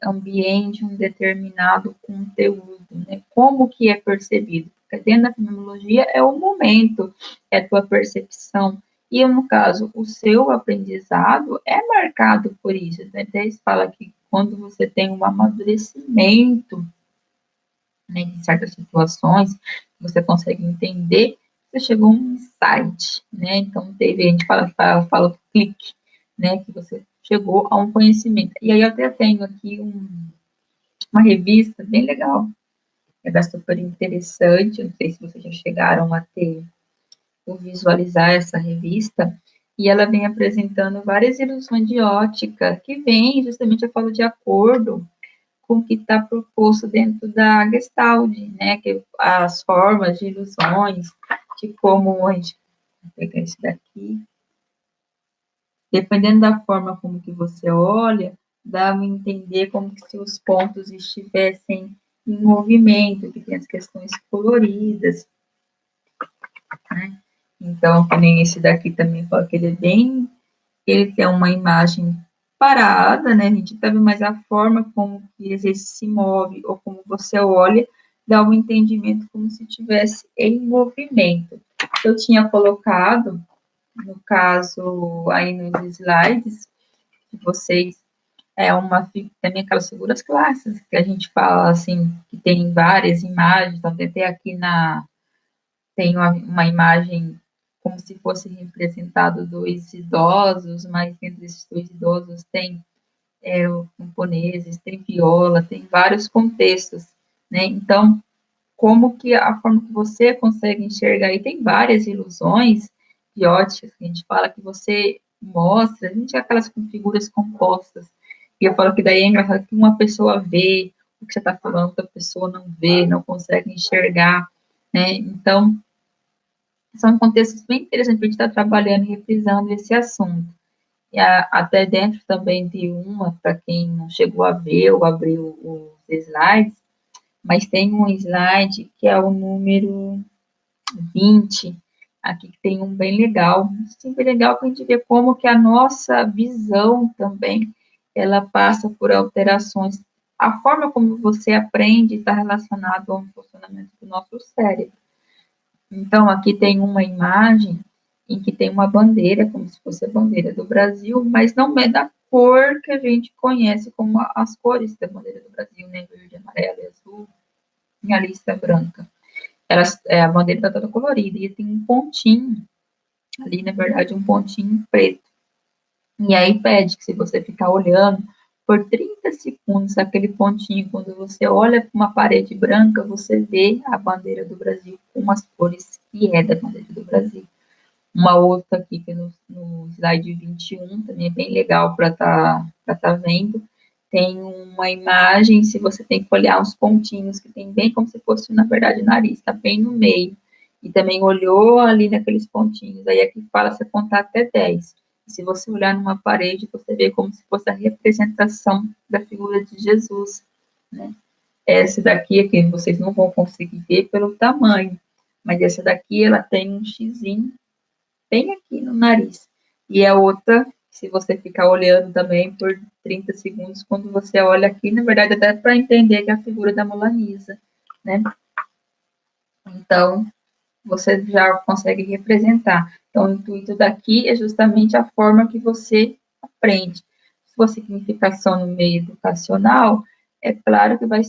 ambiente, um determinado conteúdo, né, como que é percebido. Porque dentro da fenomenologia é o momento, é a tua percepção, e no caso, o seu aprendizado é marcado por isso. Né? Até eles falam que quando você tem um amadurecimento, né, em certas situações, você consegue entender, você chegou a um insight, né? Então, teve, a gente fala o clique, né? Que você chegou a um conhecimento. E aí eu até tenho aqui uma revista bem legal, é super interessante, não sei se vocês já chegaram a ter ou visualizar essa revista, e ela vem apresentando várias ilusões de ótica, que vem justamente, eu falo, de acordo com o que está proposto dentro da Gestalt, né, que as formas de ilusões, de como a gente vou pegar esse daqui, dependendo da forma como que você olha, dá a entender como que se os pontos estivessem em movimento, que tem as questões coloridas, né? Então, que nem esse daqui também, que ele tem uma imagem parada, né? A gente sabe, mas a forma como que às vezes se move ou como você olha dá um entendimento como se estivesse em movimento. Eu tinha colocado, no caso, aí nos slides, que vocês também aquelas figuras clássicas que a gente fala assim, que tem várias imagens, então tem até aqui tem uma imagem como se fosse representado dois idosos, mas dentro desses dois idosos tem os camponeses, tem viola, tem vários contextos, né? Então, como que a forma que você consegue enxergar, e tem várias ilusões de óticas que a gente fala que você mostra, a gente é aquelas figuras compostas, e eu falo que daí é engraçado que uma pessoa vê o que você está falando, outra pessoa não vê, não consegue enxergar, né? Então, são contextos bem interessantes para a gente estar trabalhando e reprisando esse assunto. E até dentro também de uma, para quem não chegou a ver ou abriu os slides, mas tem um slide que é o número 20, aqui que tem um bem legal, sim, bem legal para a gente ver como que a nossa visão também, ela passa por alterações. A forma como você aprende está relacionado ao funcionamento do nosso cérebro. Então, aqui tem uma imagem em que tem uma bandeira, como se fosse a bandeira do Brasil, mas não é da cor que a gente conhece como as cores da bandeira do Brasil, né? Verde, amarelo e azul, e a lista branca. A bandeira está toda colorida e tem um pontinho, ali, na verdade, um pontinho preto. E aí pede que se você ficar olhando por 30 segundos aquele pontinho, quando você olha para uma parede branca, você vê a bandeira do Brasil com as cores que é da bandeira do Brasil. Uma outra aqui, que é no slide 21, também é bem legal para tá vendo. Tem uma imagem, se você tem que olhar os pontinhos, que tem bem como se fosse, na verdade, o nariz, está bem no meio. E também olhou ali naqueles pontinhos. Aí aqui fala você contar até 10. E se você olhar numa parede, você vê como se fosse a representação da figura de Jesus, né? Essa daqui aqui vocês não vão conseguir ver pelo tamanho, mas essa daqui ela tem um xizinho bem aqui no nariz. E a outra, se você ficar olhando também por 30 segundos, quando você olha aqui, na verdade, até para entender que é a figura da Mona Lisa, né? Então, você já consegue representar. Então, o intuito daqui é justamente a forma que você aprende. Se for significação no meio educacional, é claro que vai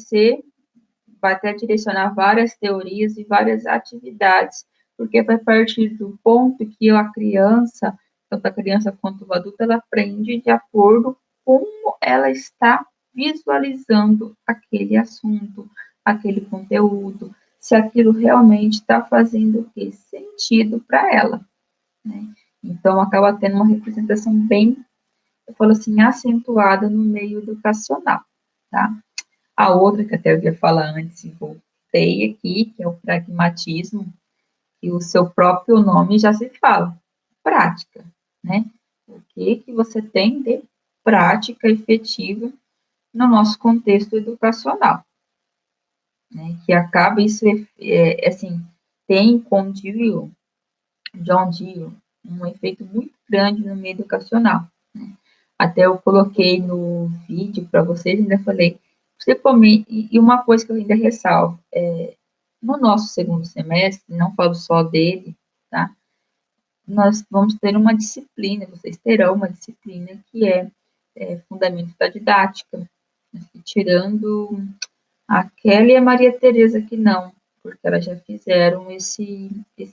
até direcionar várias teorias e várias atividades, porque vai partir do ponto que a criança, tanto a criança quanto o adulto, ela aprende de acordo com como ela está visualizando aquele assunto, aquele conteúdo, se aquilo realmente está fazendo sentido para ela, né? Então, acaba tendo uma representação bem, eu falo assim, acentuada no meio educacional, tá? A outra que até eu ia falar antes, e voltei aqui, que é o pragmatismo, e o seu próprio nome já se fala. prática, né? O que você tem de prática efetiva no nosso contexto educacional, né? Que acaba isso, assim, tem, como diz John Dewey, um efeito muito grande no meio educacional, né? Até eu coloquei no vídeo para vocês, ainda falei, principalmente, e uma coisa que eu ainda ressalvo, no nosso segundo semestre, não falo só dele, tá? Nós vamos ter uma disciplina, vocês terão uma disciplina que é Fundamentos da Didática, né? Tirando a Kelly e a Maria Tereza que não, porque elas já fizeram esse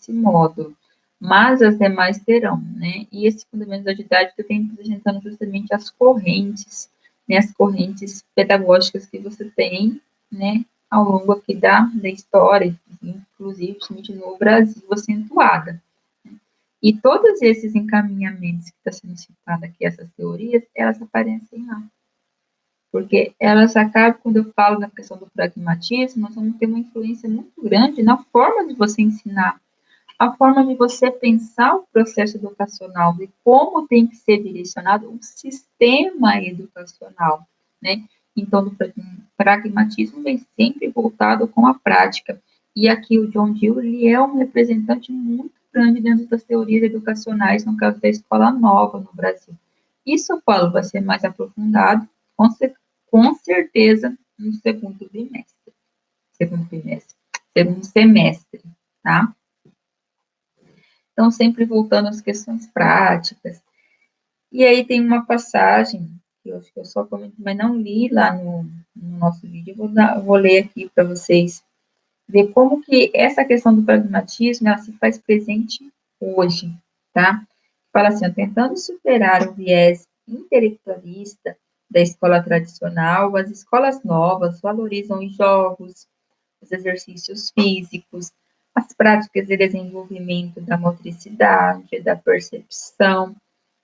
módulo. Mas as demais terão, né? E esse fundamento da didática tem apresentando justamente as correntes, né? As correntes pedagógicas que você tem, né? Ao longo aqui da história, inclusive, principalmente no Brasil, acentuada. E todos esses encaminhamentos que está sendo citado aqui, essas teorias, elas aparecem lá. Porque elas acabam, quando eu falo na questão do pragmatismo, nós vamos ter uma influência muito grande na forma de você ensinar, a forma de você pensar o processo educacional, de como tem que ser direcionado um sistema educacional, né? Então, o pragmatismo vem sempre voltado com a prática. E aqui o John Dewey, ele é um representante muito grande dentro das teorias educacionais, no caso da escola nova no Brasil. Isso eu falo, vai ser mais aprofundado, com certeza, no segundo semestre, tá? Então, sempre voltando às questões práticas. E aí tem uma passagem, que eu acho que eu só comento, mas não li lá no nosso vídeo, vou ler aqui para vocês, ver como que essa questão do pragmatismo, ela se faz presente hoje, tá? Fala assim, ó, tentando superar o viés intelectualista da escola tradicional, as escolas novas valorizam os jogos, os exercícios físicos, as práticas de desenvolvimento da motricidade, da percepção,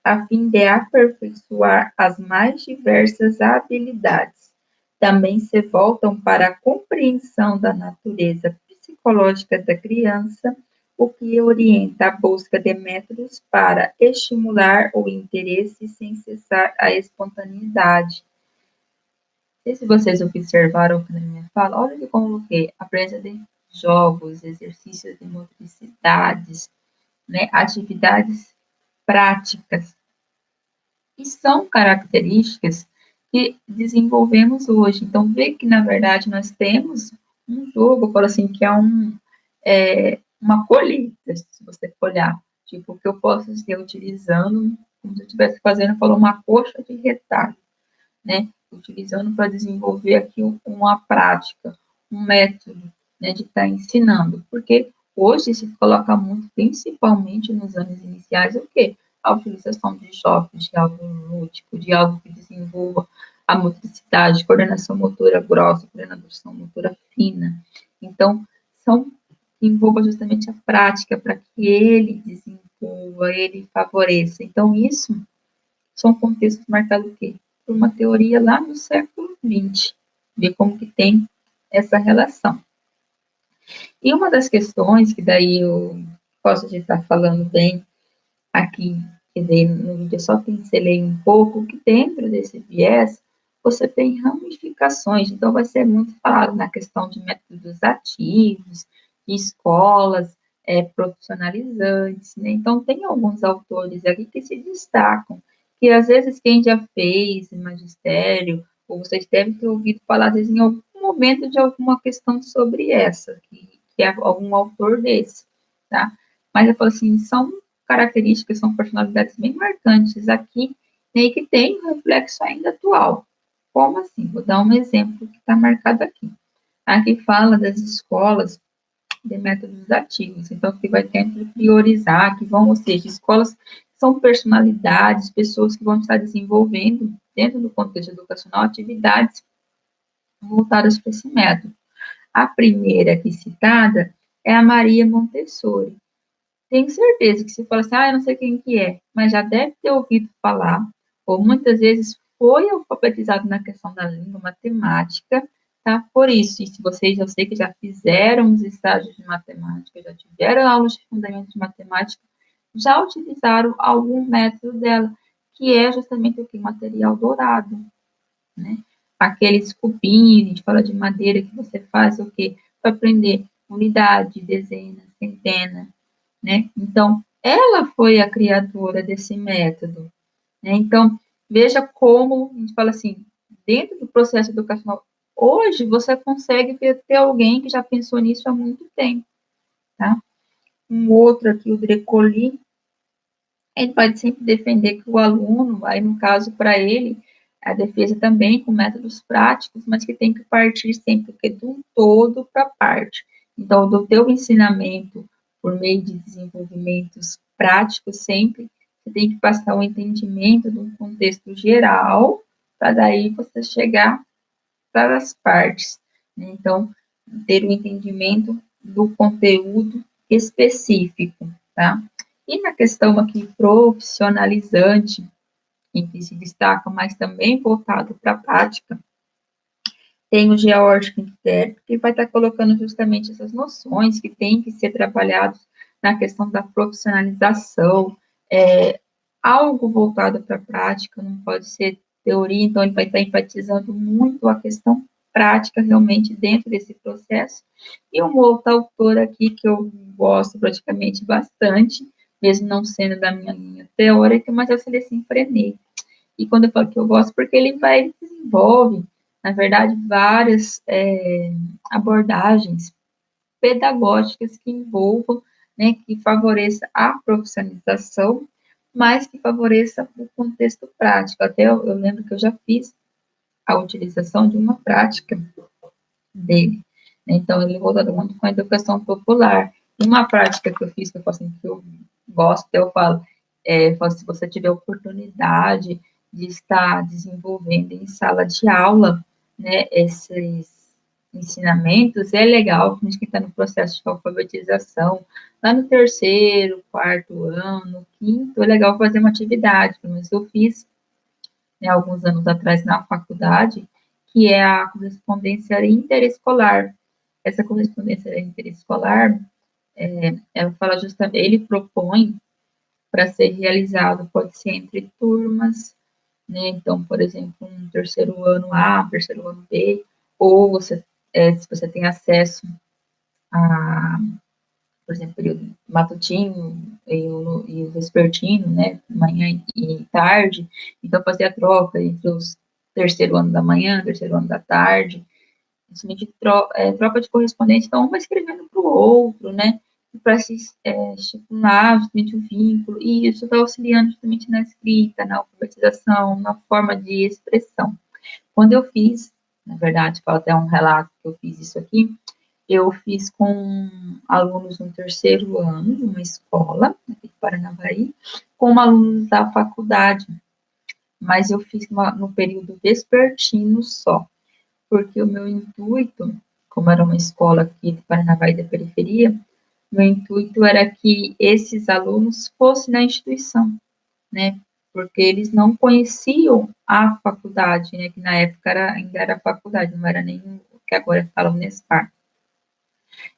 a fim de aperfeiçoar as mais diversas habilidades. Também se voltam para a compreensão da natureza psicológica da criança, o que orienta a busca de métodos para estimular o interesse sem cessar a espontaneidade. Não sei se vocês observaram que na minha fala, olha que eu coloquei a presença de jogos, exercícios de motricidades, né, atividades práticas, que são características que desenvolvemos hoje. Então, vê que, na verdade, nós temos um jogo, eu falo assim, que uma colheita, se você olhar, tipo, que eu posso estar utilizando, como se eu estivesse fazendo, falou, uma coxa de retalho, né? Utilizando para desenvolver aqui uma prática, um método, né, de estar ensinando. Porque hoje se coloca muito, principalmente nos anos iniciais, o quê? A utilização de jogos, de algo lúdico, de algo que desenvolva a motricidade, coordenação motora grossa, coordenação motora fina. Então, envolva justamente a prática para que ele desenvolva, ele favoreça. Então, isso são contextos marcados o quê? Por uma teoria lá no século XX, ver como que tem essa relação. E uma das questões que daí eu posso estar falando bem aqui, que daí no vídeo eu só pincelei um pouco, que dentro desse viés você tem ramificações, então vai ser muito falado na questão de métodos ativos, de escolas profissionalizantes, né? Então tem alguns autores aqui que se destacam, que às vezes quem já fez magistério, ou vocês devem ter ouvido falar, às vezes, em algum momento de alguma questão sobre essa, que é algum autor desse, tá? Mas eu falo assim, são características, são personalidades bem marcantes aqui, né, e que tem um reflexo ainda atual. Como assim? Vou dar um exemplo que está marcado aqui. Aqui fala das escolas de métodos ativos, então que vai sempre priorizar, que vão, ou seja, escolas são personalidades, pessoas que vão estar desenvolvendo, dentro do contexto educacional, atividades voltadas para esse método. A primeira aqui citada é a Maria Montessori. Tenho certeza que se fala assim, eu não sei quem que é, mas já deve ter ouvido falar, ou muitas vezes foi alfabetizado na questão da língua matemática, tá? Por isso, e se vocês, eu sei que já fizeram os estágios de matemática, já tiveram aulas de fundamentos de matemática, já utilizaram algum método dela, que é justamente o que? Material dourado, né? Aqueles cubinhos, a gente fala de madeira, que você faz o quê? Para aprender unidade, dezena, centena, né? Então, ela foi a criadora desse método, né? Então, veja como, a gente fala assim, dentro do processo educacional, hoje você consegue ter alguém que já pensou nisso há muito tempo, tá? Um outro aqui, o Drecoli, ele pode sempre defender que o aluno, aí no caso para ele, a defesa também com métodos práticos, mas que tem que partir sempre de um todo para parte. Então, do teu ensinamento por meio de desenvolvimentos práticos sempre, você tem que passar o entendimento de um contexto geral, para daí você chegar para as partes, né? Então, ter o entendimento do conteúdo específico, tá? E na questão aqui profissionalizante, em que se destaca, mas também voltado para a prática, tem o geórgico intérprete, que vai estar colocando justamente essas noções que têm que ser trabalhadas na questão da profissionalização, algo voltado para a prática, não pode ser teoria, então ele vai estar enfatizando muito a questão prática realmente dentro desse processo. E um outro autor aqui que eu gosto praticamente bastante, mesmo não sendo da minha linha teórica, mas é o Celestino Freinet. E quando eu falo que eu gosto, porque ele vai desenvolve, na verdade, várias abordagens pedagógicas que envolvam, né, que favoreça a profissionalização, mas que favoreça o contexto prático. Até eu lembro que eu já fiz a utilização de uma prática dele. Então, ele voltado muito com a educação popular. Uma prática que eu fiz, que eu falo assim, que eu gosto, eu falo, se você tiver oportunidade de estar desenvolvendo em sala de aula, né, esses ensinamentos, é legal, a gente que está no processo de alfabetização, lá no terceiro, quarto ano, quinto, é legal fazer uma atividade, pelo menos eu fiz, né, alguns anos atrás na faculdade, que é a correspondência interescolar. Essa correspondência interescolar, ela fala justamente, ele propõe para ser realizado, pode ser entre turmas, né? Então, por exemplo, um terceiro ano A, um terceiro ano B, ou você, se você tem acesso a, por exemplo, período matutino e o vespertino, né? Manhã e tarde, então fazer a troca entre os terceiro ano da manhã, terceiro ano da tarde, justamente troca de correspondência, então um vai escrevendo para o outro, né? Para se estipular justamente o vínculo, e isso vai auxiliando justamente na escrita, na alfabetização, na forma de expressão. Quando eu fiz, na verdade, falo até um relato que eu fiz isso aqui, eu fiz com alunos no terceiro ano, de uma escola, aqui de Paranavaí, com alunos da faculdade, mas eu fiz no período vespertino só, porque o meu intuito, como era uma escola aqui de Paranavaí da periferia, meu intuito era que esses alunos fossem na instituição, né? Porque eles não conheciam a faculdade, né? Que na época ainda era faculdade, não era nem o que agora fala Unespar.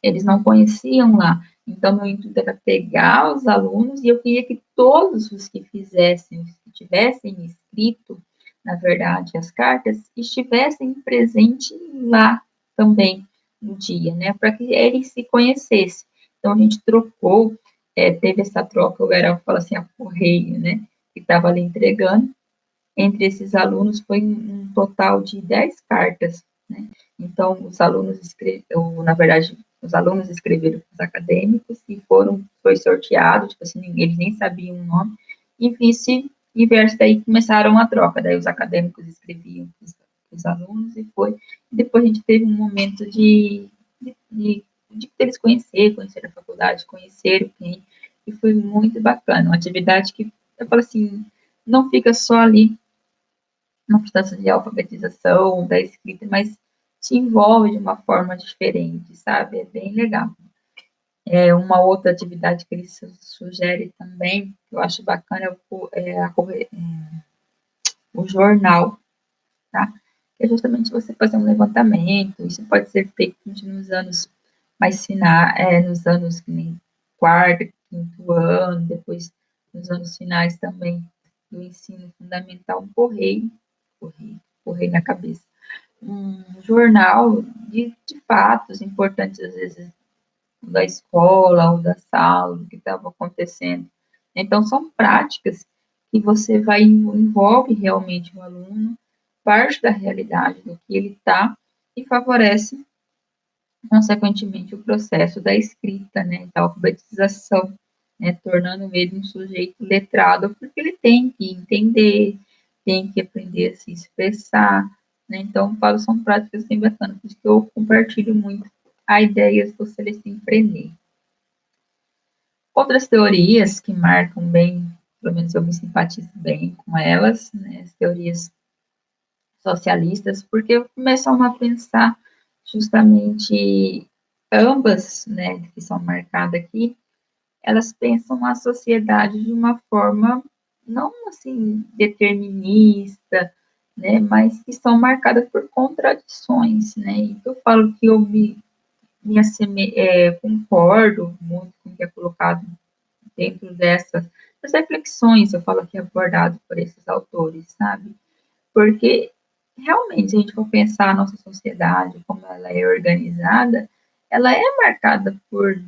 Eles não conheciam lá. Então, meu intuito era pegar os alunos e eu queria que todos os que fizessem, que tivessem escrito, na verdade, as cartas, estivessem presentes lá também no dia, né? Para que eles se conhecessem. Então, a gente trocou, teve essa troca, eu era, falo assim, a correio, né? Que estava ali entregando. Entre esses alunos foi um total de 10 cartas, né? Então, os alunos escreveram, na verdade, os alunos escreveram para os acadêmicos e foi sorteado, tipo assim, eles nem sabiam o nome, e vice-versa, daí começaram a troca, daí os acadêmicos escreviam para os alunos e foi, e depois a gente teve um momento de eles conhecer a faculdade, conhecer quem, e foi muito bacana, uma atividade que, eu falo assim, não fica só ali no processo de alfabetização, da escrita, mas te envolve de uma forma diferente, sabe? É bem legal. Uma outra atividade que ele sugere também, que eu acho bacana, o jornal, tá? Que é justamente você fazer um levantamento, isso pode ser feito nos anos nos anos que nem quarto, quinto ano, depois nos anos finais também do ensino fundamental, correio na cabeça, um jornal de fatos importantes, às vezes, da escola ou da sala, do que estava acontecendo. Então, são práticas que você vai envolve realmente o aluno, parte da realidade do que ele está e favorece, consequentemente, o processo da escrita, né, da alfabetização, né, tornando ele um sujeito letrado, porque ele tem que entender, tem que aprender a se expressar, né, então, falo, são práticas bem bacanas, por isso que eu compartilho muito a ideia do Celestino Freinet. Outras teorias que marcam bem, pelo menos eu me simpatizo bem com elas, né, as teorias socialistas, porque começam a pensar justamente ambas, né, que são marcadas aqui, elas pensam a sociedade de uma forma não assim determinista, né, mas que são marcadas por contradições, né. Então eu falo que eu concordo muito com o que é colocado dentro dessas reflexões, eu falo aqui abordado por esses autores, sabe? Porque realmente, se a gente for pensar a nossa sociedade, como ela é organizada, ela é marcada por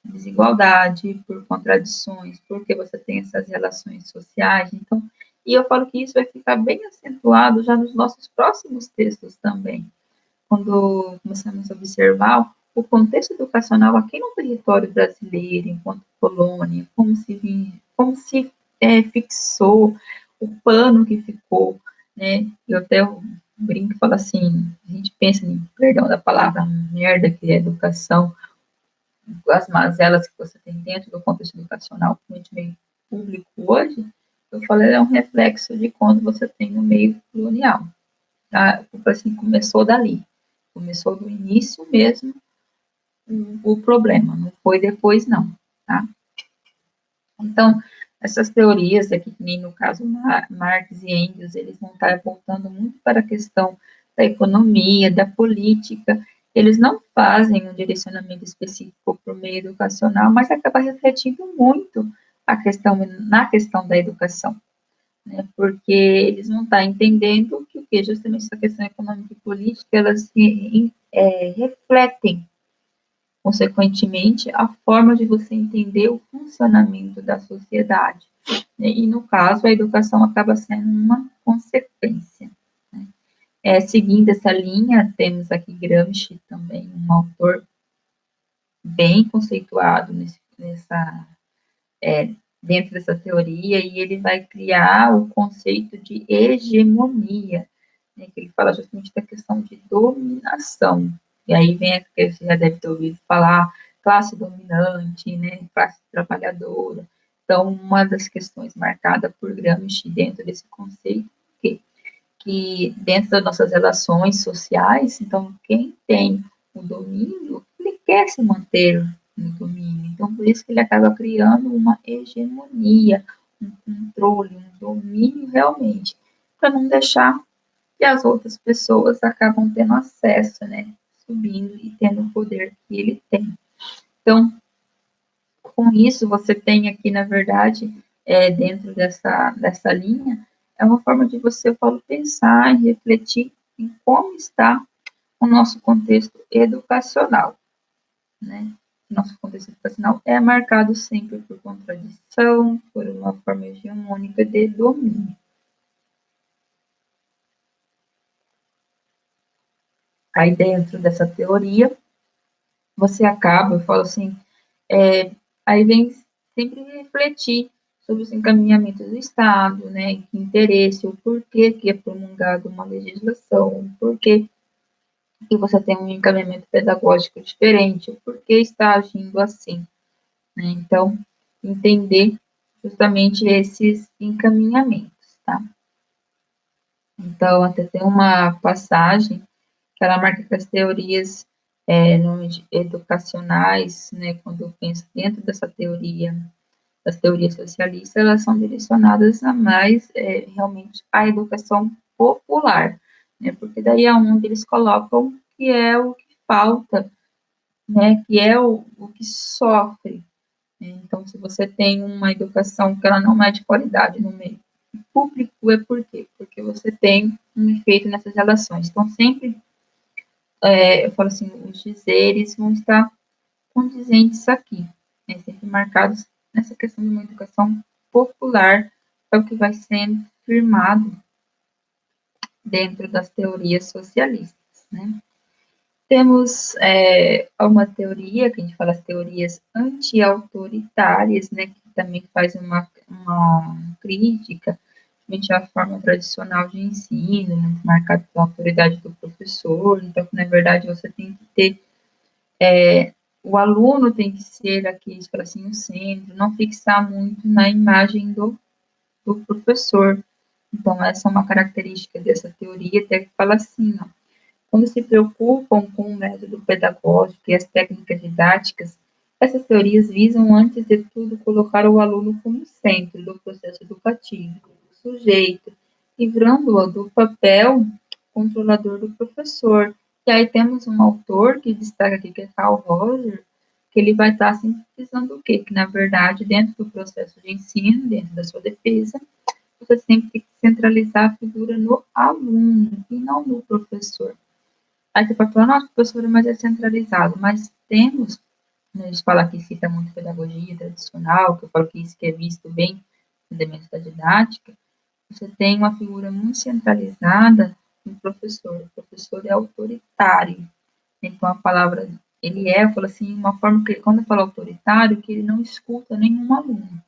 desigualdade, por contradições, porque você tem essas relações sociais. Então, e eu falo que isso vai ficar bem acentuado já nos nossos próximos textos também, quando começamos a observar o contexto educacional aqui no território brasileiro, enquanto colônia, como se fixou, o pano que ficou, né? Eu até brinco e falo assim, a gente pensa em, perdão da palavra, merda que é educação, as mazelas que você tem dentro do contexto educacional, principalmente meio público hoje, eu falo, é um reflexo de quando você tem no meio colonial. Tá? Assim, começou dali, começou do início mesmo o problema, não foi depois não, tá? Então, essas teorias aqui, que nem no caso Marx e Engels, eles vão estar voltando muito para a questão da economia, da política, eles não fazem um direcionamento específico para o meio educacional, mas acaba refletindo muito na questão da educação, né, porque eles não estão entendendo que justamente essa questão econômica e política, elas refletem, consequentemente, a forma de você entender o funcionamento da sociedade. Né, e, no caso, a educação acaba sendo uma consequência. Né. Seguindo essa linha, temos aqui Gramsci também, um autor bem conceituado dentro dessa teoria, e ele vai criar o conceito de hegemonia, né, que ele fala justamente da questão de dominação. E aí vem a que você já deve ter ouvido falar, classe dominante, né, classe trabalhadora. Então, uma das questões marcada por Gramsci dentro desse conceito, que dentro das nossas relações sociais, então, quem tem o domínio, ele quer se manter no domínio. Então, por isso que ele acaba criando uma hegemonia, um controle, um domínio realmente, para não deixar que as outras pessoas acabam tendo acesso, né, subindo e tendo o poder que ele tem. Então, com isso, você tem aqui, na verdade, dentro dessa linha, é uma forma de você, eu falo, pensar e refletir em como está o nosso contexto educacional, né? Nosso contexto educacional é marcado sempre por contradição, por uma forma hegemônica de domínio. Aí, dentro dessa teoria, você acaba, eu falo assim, aí vem sempre refletir sobre os encaminhamentos do Estado, né, que interesse, o porquê que é promulgada uma legislação, o porquê que você tem um encaminhamento pedagógico diferente, o porquê está agindo assim, né? Então, entender justamente esses encaminhamentos, tá? Então, até tem uma passagem que ela marca que as teorias educacionais, né, quando eu penso dentro dessa teoria, das teorias socialistas, elas são direcionadas a mais realmente a educação popular, né, porque daí é onde eles colocam que é o que falta, né, que é o que sofre, Então, se você tem uma educação que ela não é de qualidade no meio público, é por quê? Porque você tem um efeito nessas relações. Então, sempre, eu falo assim, os dizeres vão estar condizentes aqui, né? Sempre marcados nessa questão de uma educação popular, é o que vai sendo firmado dentro das teorias socialistas, né? Temos uma teoria, que a gente fala as teorias anti-autoritárias, né, que também faz uma crítica, principalmente à forma tradicional de ensino, muito marcada pela autoridade do professor, então, na verdade, você tem que ter, o aluno tem que ser aqui, para assim, o centro, não fixar muito na imagem do professor. Então, essa é uma característica dessa teoria, até que fala assim, ó, quando se preocupam com o método pedagógico e as técnicas didáticas, essas teorias visam, antes de tudo, colocar o aluno como centro do processo educativo, sujeito, livrando-o do papel controlador do professor. E aí temos um autor que destaca aqui, que é Carl Roger, que ele vai estar sintetizando o quê? Que, na verdade, dentro do processo de ensino, dentro da sua defesa, você sempre tem que centralizar a figura no aluno e não no professor. Aí você pode falar, nossa, professor, mas é centralizado. Mas temos, né, a gente fala que cita muito pedagogia tradicional, que eu falo que isso que é visto bem no elementos da didática, você tem uma figura muito centralizada no professor. O professor é autoritário. Então, a palavra, ele é, eu falo assim, uma forma que, quando eu falo autoritário, que ele não escuta nenhum aluno.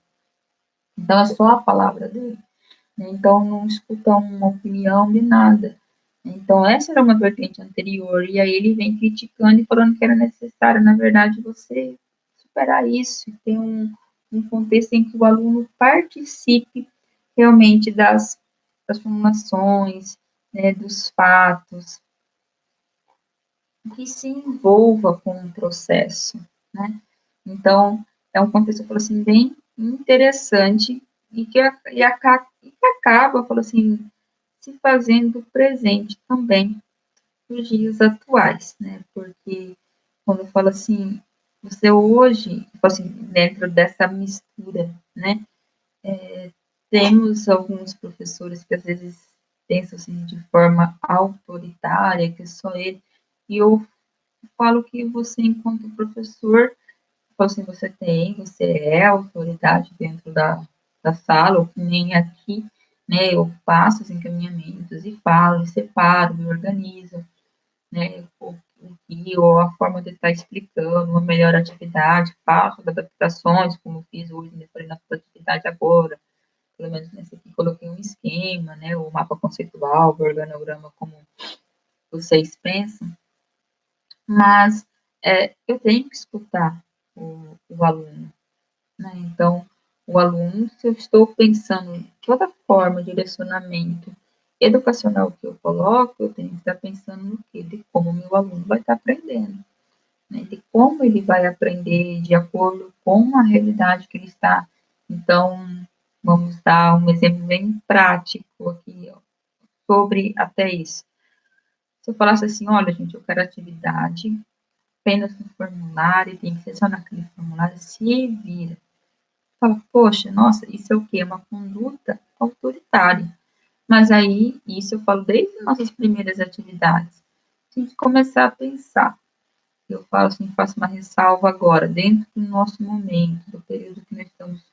Então, é só a palavra dele. Então, não escuta uma opinião de nada. Então, essa era uma vertente anterior, e aí ele vem criticando e falando que era necessário, na verdade, você superar isso e ter um contexto em que o aluno participe realmente das formulações, né, dos fatos, que se envolva com o processo, né? Então, é um contexto, eu falo assim, bem interessante e que acaba, eu falo assim, se fazendo presente também nos dias atuais, né? Porque quando eu falo assim, você hoje, assim, dentro dessa mistura, né? Temos alguns professores que às vezes pensam assim de forma autoritária, que só ele. E eu falo que você, enquanto professor, assim, você é autoridade dentro da sala, ou que nem aqui, né? Eu passo os encaminhamentos e falo, e separo, me organizo, né, o que, ou a forma de estar explicando uma melhor atividade, faço adaptações, como eu fiz hoje, né, falei na atividade agora, pelo menos nesse aqui, coloquei um esquema, né, o mapa conceitual, o organograma, como vocês pensam, mas eu tenho que escutar o aluno, né, então, o aluno, se eu estou pensando em toda forma, direcionamento educacional que eu coloco, eu tenho que estar pensando no quê? De como o meu aluno vai estar aprendendo, né? De como ele vai aprender de acordo com a realidade que ele está. Então, vamos dar um exemplo bem prático aqui, ó, sobre até isso. Se eu falasse assim, olha, gente, eu quero atividade, apenas no formulário, tem que ser só naquele formulário, se vira. Fala, poxa, nossa, isso é o quê? É uma conduta autoritária. Mas aí, isso eu falo desde as nossas primeiras atividades. A gente começar a pensar. Eu falo assim, faço uma ressalva agora, dentro do nosso momento, do período que nós estamos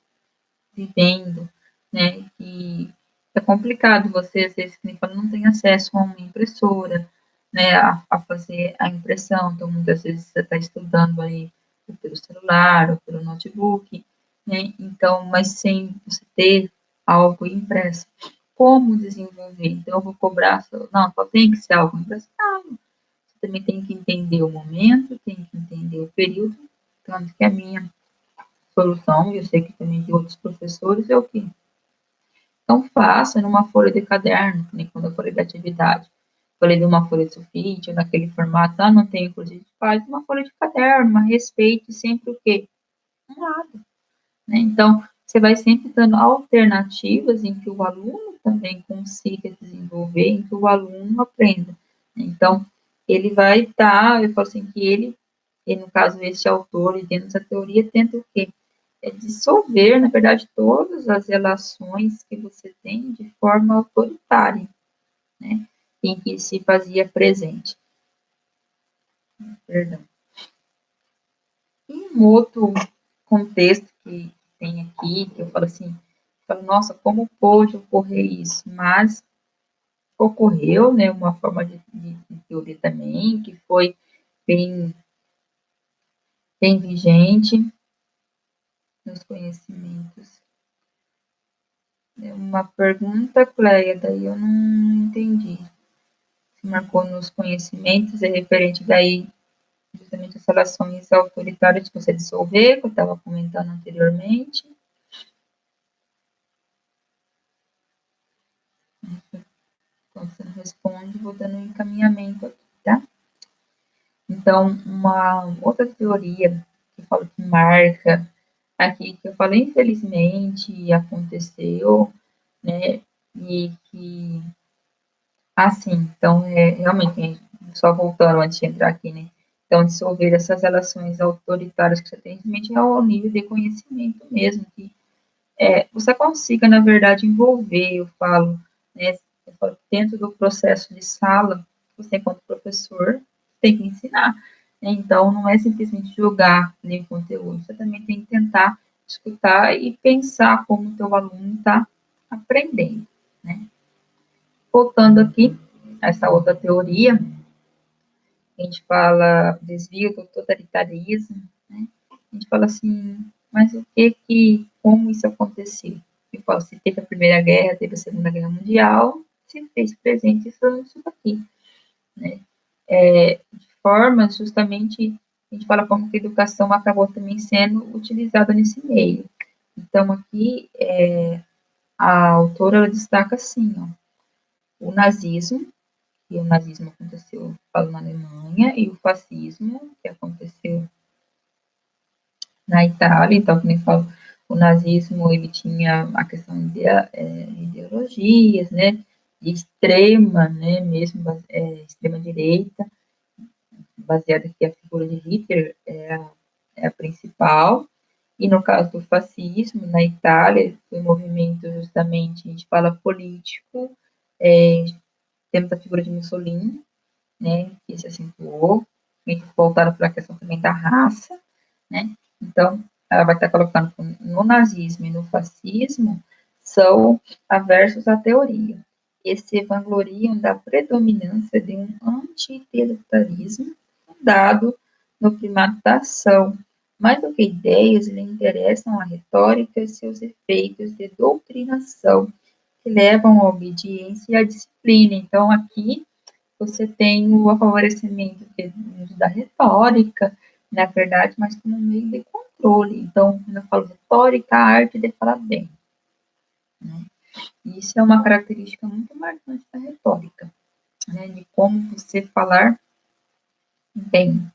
vivendo, né? Que é complicado você, às vezes, que nem fala, não tem acesso a uma impressora, né? A fazer a impressão. Então, muitas vezes você está estudando aí pelo celular ou pelo notebook, né? Então, mas sem você ter algo impresso. Como desenvolver? Então, eu vou cobrar, não, só tem que ser algo impresso? Não, você também tem que entender o momento, tem que entender o período, tanto que a minha solução, e eu sei que também de outros professores, é o quê? Então, faça numa folha de caderno, nem quando eu falei da atividade. Falei de uma folha de sulfite, naquele formato, não tem, inclusive, faz uma folha de caderno, mas respeite sempre o quê? Um lado, né? Então, você vai sempre dando alternativas em que o aluno também consiga desenvolver, em que o aluno aprenda. Então, ele vai estar, eu falo assim, que ele no caso, esse autor, e dentro dessa teoria, tenta o quê? dissolver, na verdade, todas as relações que você tem de forma autoritária, né, em que se fazia presente. Perdão. E um outro contexto que tem aqui, que eu falo assim, nossa, como pôde ocorrer isso? Mas ocorreu, né, uma forma de teoria também, que foi bem, bem vigente nos conhecimentos. Uma pergunta, Cleia, daí eu não entendi. Se marcou nos conhecimentos, é referente daí justamente as relações autoritárias que você dissolver, que eu estava comentando anteriormente. Então, você não responde, vou dando um encaminhamento aqui, tá? Então, uma outra teoria que eu falo que marca aqui, que eu falo, infelizmente, aconteceu, né, e que, assim, então, realmente, só voltando antes de entrar aqui, né, então, dissolver essas relações autoritárias que você tem, realmente é ao nível de conhecimento mesmo, que você consiga, na verdade, envolver, né, eu falo, dentro do processo de sala, você, enquanto professor, tem que ensinar. Né? Então, não é simplesmente jogar nem conteúdo, você também tem que tentar escutar e pensar como o teu aluno está aprendendo. Né? Voltando aqui, essa outra teoria, a gente fala desvio do totalitarismo, né? A gente fala assim, mas como isso aconteceu? Eu falo, se teve a Primeira Guerra, teve a Segunda Guerra Mundial, se fez presente isso aqui, né? De forma, justamente, a gente fala como que a educação acabou também sendo utilizada nesse meio. Então, aqui, a autora ela destaca assim, ó, o nazismo, que o nazismo aconteceu, falo, na Alemanha, e o fascismo, que aconteceu na Itália. Então, como eu falo, o nazismo, ele tinha a questão de ideologias, né, de extrema, né, mesmo extrema direita, baseada aqui a figura de Hitler é a principal. E no caso do fascismo, na Itália, foi um movimento justamente, a gente fala político, temos a figura de Mussolini, né, que se acentuou, voltaram para a questão também da raça, né, então ela vai estar colocando no nazismo e no fascismo são aversos à teoria, e se vangloriam da predominância de um anti-intelectualismo fundado no primato da ação, mais do que ideias, lhe interessam a retórica e seus efeitos de doutrinação, que levam à obediência e à disciplina. Então, aqui você tem o favorecimento da retórica, na verdade, mas como meio de controle. Então, quando eu falo retórica, a arte de falar bem. Né? E isso é uma característica muito marcante da retórica, né? De como você falar bem.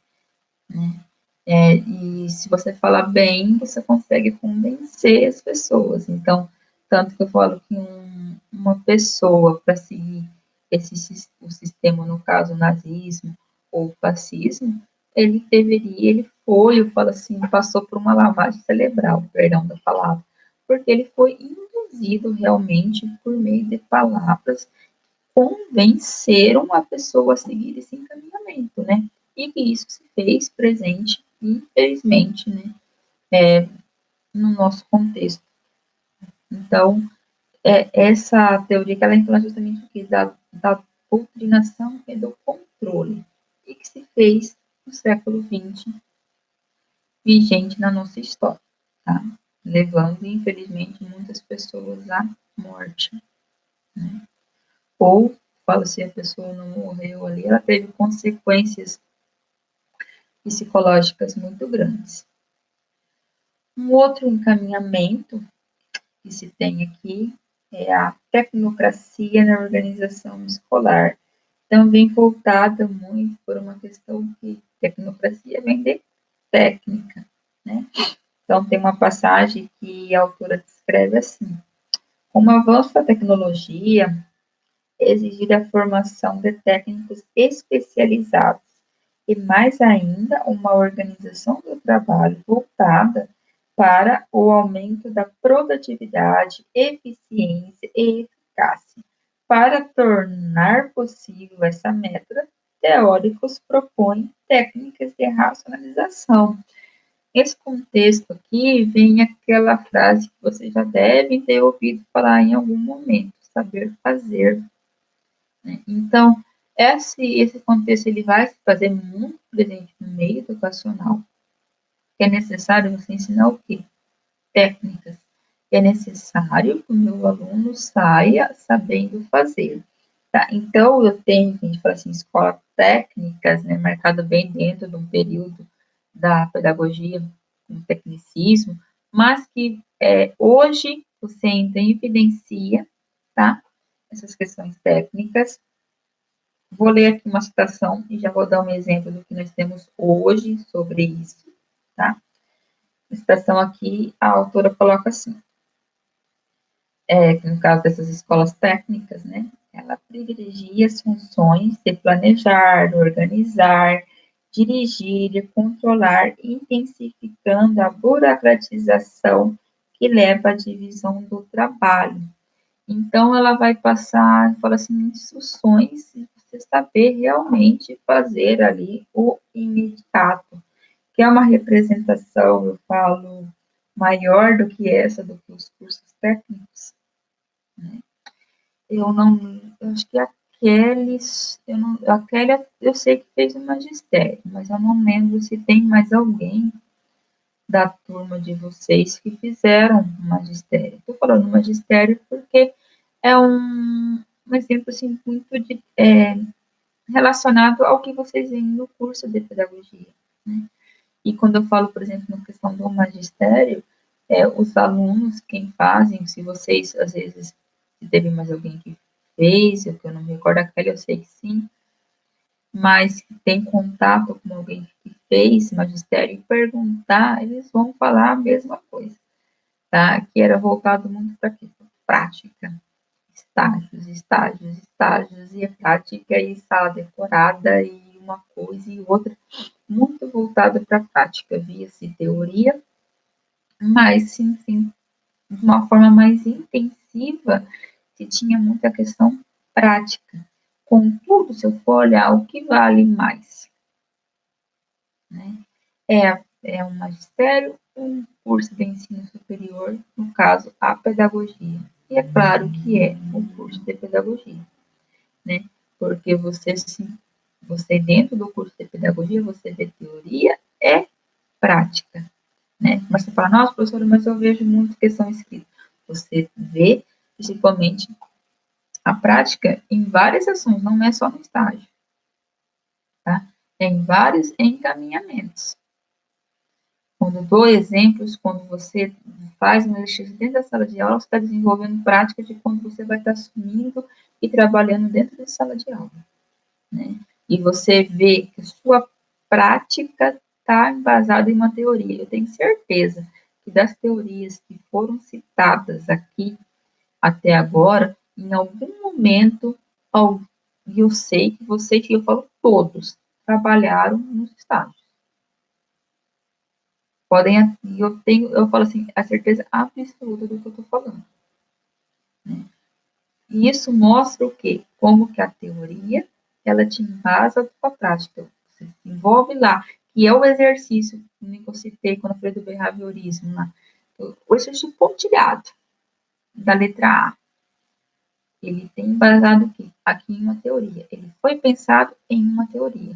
Né? E se você falar bem, você consegue convencer as pessoas. Então, tanto que eu falo que uma pessoa, para seguir o sistema, no caso, o nazismo ou o fascismo, ele foi, eu falo assim, passou por uma lavagem cerebral, perdão da palavra, porque ele foi induzido realmente por meio de palavras convenceram a pessoa a seguir esse encaminhamento, né? E que isso se fez presente, infelizmente, né? No nosso contexto. Então, essa teoria que ela entra justamente aqui da doutrinação e do controle, e que se fez no século XX, vigente na nossa história, tá? Levando, infelizmente, muitas pessoas à morte, né? Ou, falo, se a pessoa não morreu ali, ela teve consequências psicológicas muito grandes. Um outro encaminhamento que se tem aqui é a tecnocracia na organização escolar, também voltada muito por uma questão que tecnocracia vem de técnica, né? Então, tem uma passagem que a autora descreve assim: com o avanço da tecnologia, é exigida a formação de técnicos especializados e, mais ainda, uma organização do trabalho voltada para o aumento da produtividade, eficiência e eficácia. Para tornar possível essa meta, teóricos propõem técnicas de racionalização. Nesse contexto aqui, vem aquela frase que vocês já devem ter ouvido falar em algum momento, saber fazer. Né? Então, esse contexto ele vai se fazer muito presente no meio educacional. É necessário você ensinar o quê? Técnicas. É necessário que o meu aluno saia sabendo fazer. Tá? Então, eu tenho, a gente fala assim, escola técnicas, né, marcado bem dentro de um período da pedagogia, um tecnicismo, mas que hoje o centro evidencia, tá? Essas questões técnicas. Vou ler aqui uma citação e já vou dar um exemplo do que nós temos hoje sobre isso, tá? A citação aqui, a autora coloca assim, no caso dessas escolas técnicas, né? Ela privilegia as funções de planejar, organizar, dirigir, controlar, intensificando a burocratização que leva à divisão do trabalho. Então, ela vai passar, fala assim, instruções e você saber realmente fazer ali o imediato, que é uma representação, eu falo, maior do que essa, do que os cursos técnicos, né? Eu acho que a Kelly, a Kelly eu sei que fez o magistério, mas eu não lembro se tem mais alguém da turma de vocês que fizeram magistério. Estou falando magistério porque é um exemplo assim, muito relacionado ao que vocês veem no curso de pedagogia. Né? E quando eu falo, por exemplo, na questão do magistério, os alunos, quem fazem, se vocês, às vezes, se teve mais alguém que fez, eu não me recordo aquela, eu sei que sim, mas que tem contato com alguém que fez magistério e perguntar, eles vão falar a mesma coisa, tá? Que era voltado muito para quê? Prática, estágios, estágios, estágios, e a prática e sala decorada e uma coisa e outra, muito voltado para a prática, via-se teoria, mas sim, de uma forma mais intensiva, se tinha muita questão prática. Contudo, se eu for olhar o que vale mais, né? É um magistério, um curso de ensino superior, no caso, a pedagogia. E é claro que é um curso de pedagogia, né? Porque você dentro do curso de pedagogia, você vê teoria e prática, né? Mas você fala, nossa, professora, mas eu vejo muito questão escrita. Você vê, principalmente, a prática em várias ações, não é só no estágio, tá? É em vários encaminhamentos. Quando dou exemplos, quando você faz um exercício dentro da sala de aula, você está desenvolvendo prática de quando você vai estar assumindo e trabalhando dentro da sala de aula, né? E você vê que sua prática está embasada em uma teoria. Eu tenho certeza que das teorias que foram citadas aqui até agora, em algum momento, e eu sei que vocês, que eu falo todos, trabalharam nos estágios. Podem, eu falo assim, a certeza absoluta do que eu estou falando. Né? E isso mostra o quê? Como que a teoria, ela te embasa com a prática. Você se envolve lá, que é o exercício que eu citei quando eu falei do behaviorismo, lá. O exercício pontilhado da letra A. Ele tem embasado aqui em uma teoria. Ele foi pensado em uma teoria.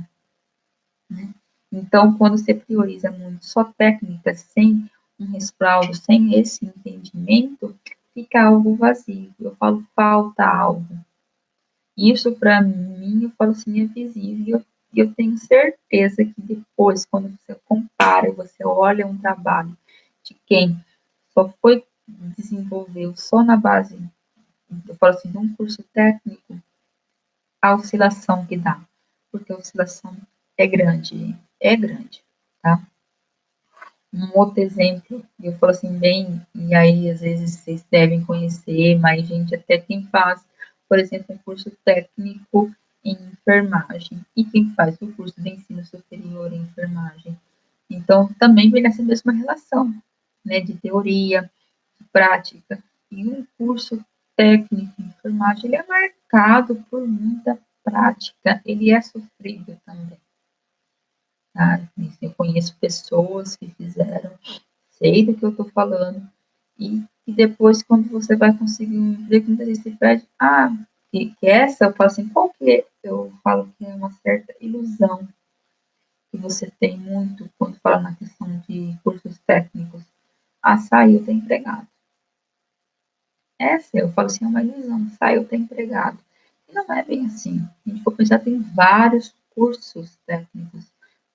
Né? Então, quando você prioriza muito só técnicas, sem um respaldo, sem esse entendimento, fica algo vazio. Eu falo, falta algo. Isso, para mim, eu falo assim, é visível. E eu tenho certeza que depois, quando você compara, você olha um trabalho de quem só foi desenvolveu só na base, eu falo assim, de um curso técnico, a oscilação que dá. Porque a oscilação é grande, tá? Um outro exemplo, eu falo assim, bem, e aí às vezes vocês devem conhecer, mas gente até quem faz, por exemplo, um curso técnico em enfermagem, e quem faz o curso de ensino superior em enfermagem. Então, também vem nessa mesma relação, né, de teoria, de prática. E um curso técnico em enfermagem, ele é marcado por muita prática, ele é sofrido também. Tá? Eu conheço pessoas que fizeram, sei do que eu estou falando, e depois, quando você vai conseguir um emprego, muitas vezes você pede, que essa, eu falo assim, qual que é? Eu falo que é uma certa ilusão que você tem muito quando fala na questão de cursos técnicos. Saiu, tá empregado. Essa, eu falo assim, é uma ilusão, saiu, tá empregado. E não é bem assim. A gente for pensar, tem vários cursos técnicos,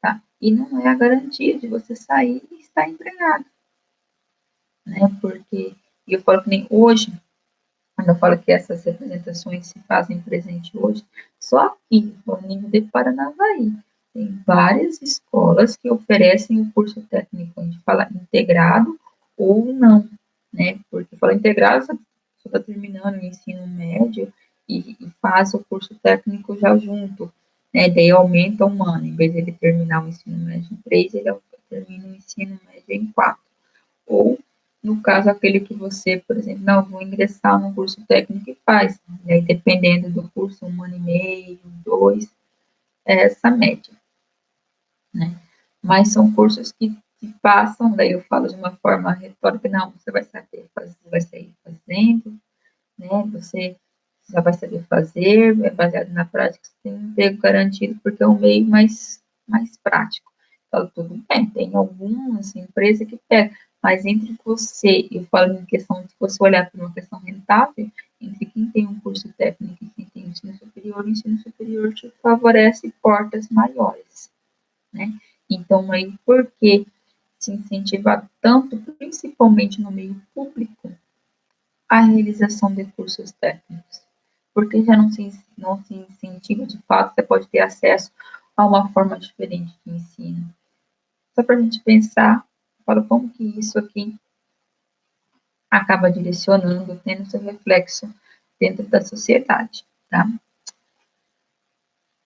tá? E não é a garantia de você sair e estar empregado, né? Porque, e eu falo que nem hoje, quando eu falo que essas representações se fazem presente hoje, só aqui, no nível de Paranavaí, tem várias escolas que oferecem o curso técnico, a gente fala integrado ou não, né? Porque fala integrado, você está terminando o ensino médio e faz o curso técnico já junto, né? Daí aumenta um ano, em vez de ele terminar o ensino médio em 3, ele termina o ensino médio em 4. Ou, no caso, aquele que você, por exemplo, não, vou ingressar num curso técnico e faz. E aí, dependendo do curso, 1 ano e meio, 2, é essa média, né? Mas são cursos que passam, daí eu falo de uma forma retórica, não, você vai saber fazer, vai sair fazendo, né? Você já vai saber fazer, é baseado na prática, você tem um emprego garantido, porque é um meio mais prático. Falo, tudo bem, tem algumas empresas que pegam, mas entre você, eu falo em questão de você olhar para uma questão rentável, entre quem tem um curso técnico e quem tem o ensino superior te favorece portas maiores, né? Então, aí, por que se incentivar tanto, principalmente no meio público, a realização de cursos técnicos? Porque já não se incentiva de fato, você pode ter acesso a uma forma diferente de ensino. Só para a gente pensar, para como que isso aqui acaba direcionando, tendo seu reflexo dentro da sociedade, tá?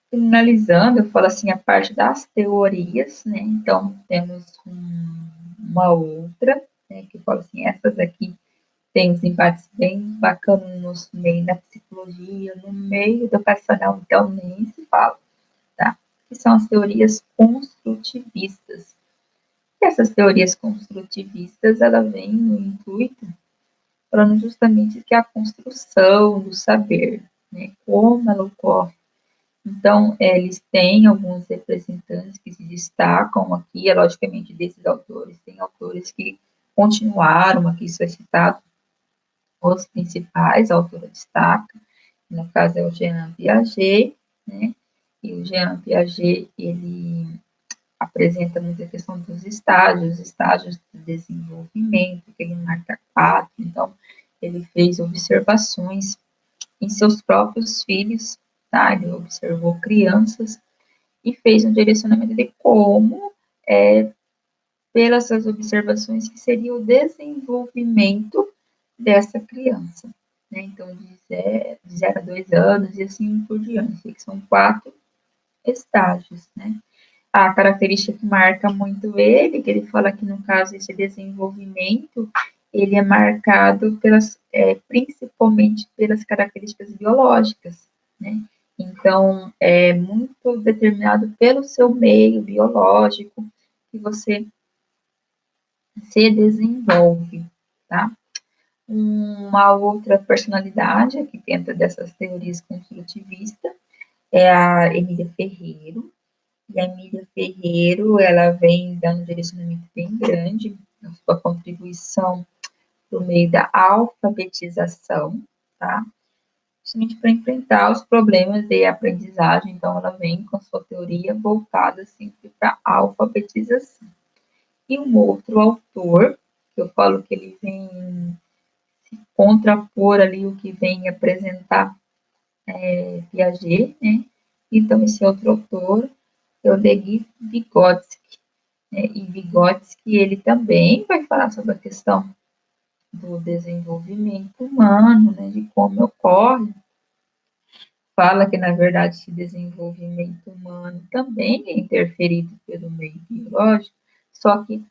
Finalizando, eu falo assim, a parte das teorias, né? Então, temos uma outra, né, que eu falo assim, essas aqui tem uns embates bem bacanas no meio da psicologia, no meio educacional, então nem se fala, tá? Que são as teorias construtivistas. E essas teorias construtivistas, ela vem no intuito, falando justamente que a construção do saber, né, como ela ocorre. Então, eles têm alguns representantes que se destacam aqui, logicamente, desses autores, tem autores que continuaram, aqui isso é citado, os principais, a autora destaca, no caso é o Jean Piaget, né? E o Jean Piaget, ele apresenta muito a questão dos estágios de desenvolvimento, que ele marca 4, então ele fez observações em seus próprios filhos, tá? Ele observou crianças e fez um direcionamento de como, pelas suas observações, que seria o desenvolvimento dessa criança, né? Então, de 0 a 2 anos e assim por diante, que são 4 estágios, né? A característica que marca muito ele, que ele fala que no caso esse desenvolvimento, ele é marcado principalmente pelas características biológicas, né? Então, é muito determinado pelo seu meio biológico que você se desenvolve, tá? Uma outra personalidade aqui dentro dessas teorias construtivistas é a Emília Ferreiro. E a Emília Ferreiro, ela vem dando um direcionamento bem grande na sua contribuição por meio da alfabetização, tá? Justamente para enfrentar os problemas de aprendizagem, então ela vem com a sua teoria voltada sempre para a alfabetização. E um outro autor, que eu falo que ele vem contrapor ali o que vem apresentar Piaget, né? Então, esse outro autor é o Levi Vygotsky, né? E Vygotsky, ele também vai falar sobre a questão do desenvolvimento humano, né? De como ocorre. Fala que, na verdade, esse desenvolvimento humano também é interferido pelo meio biológico, só que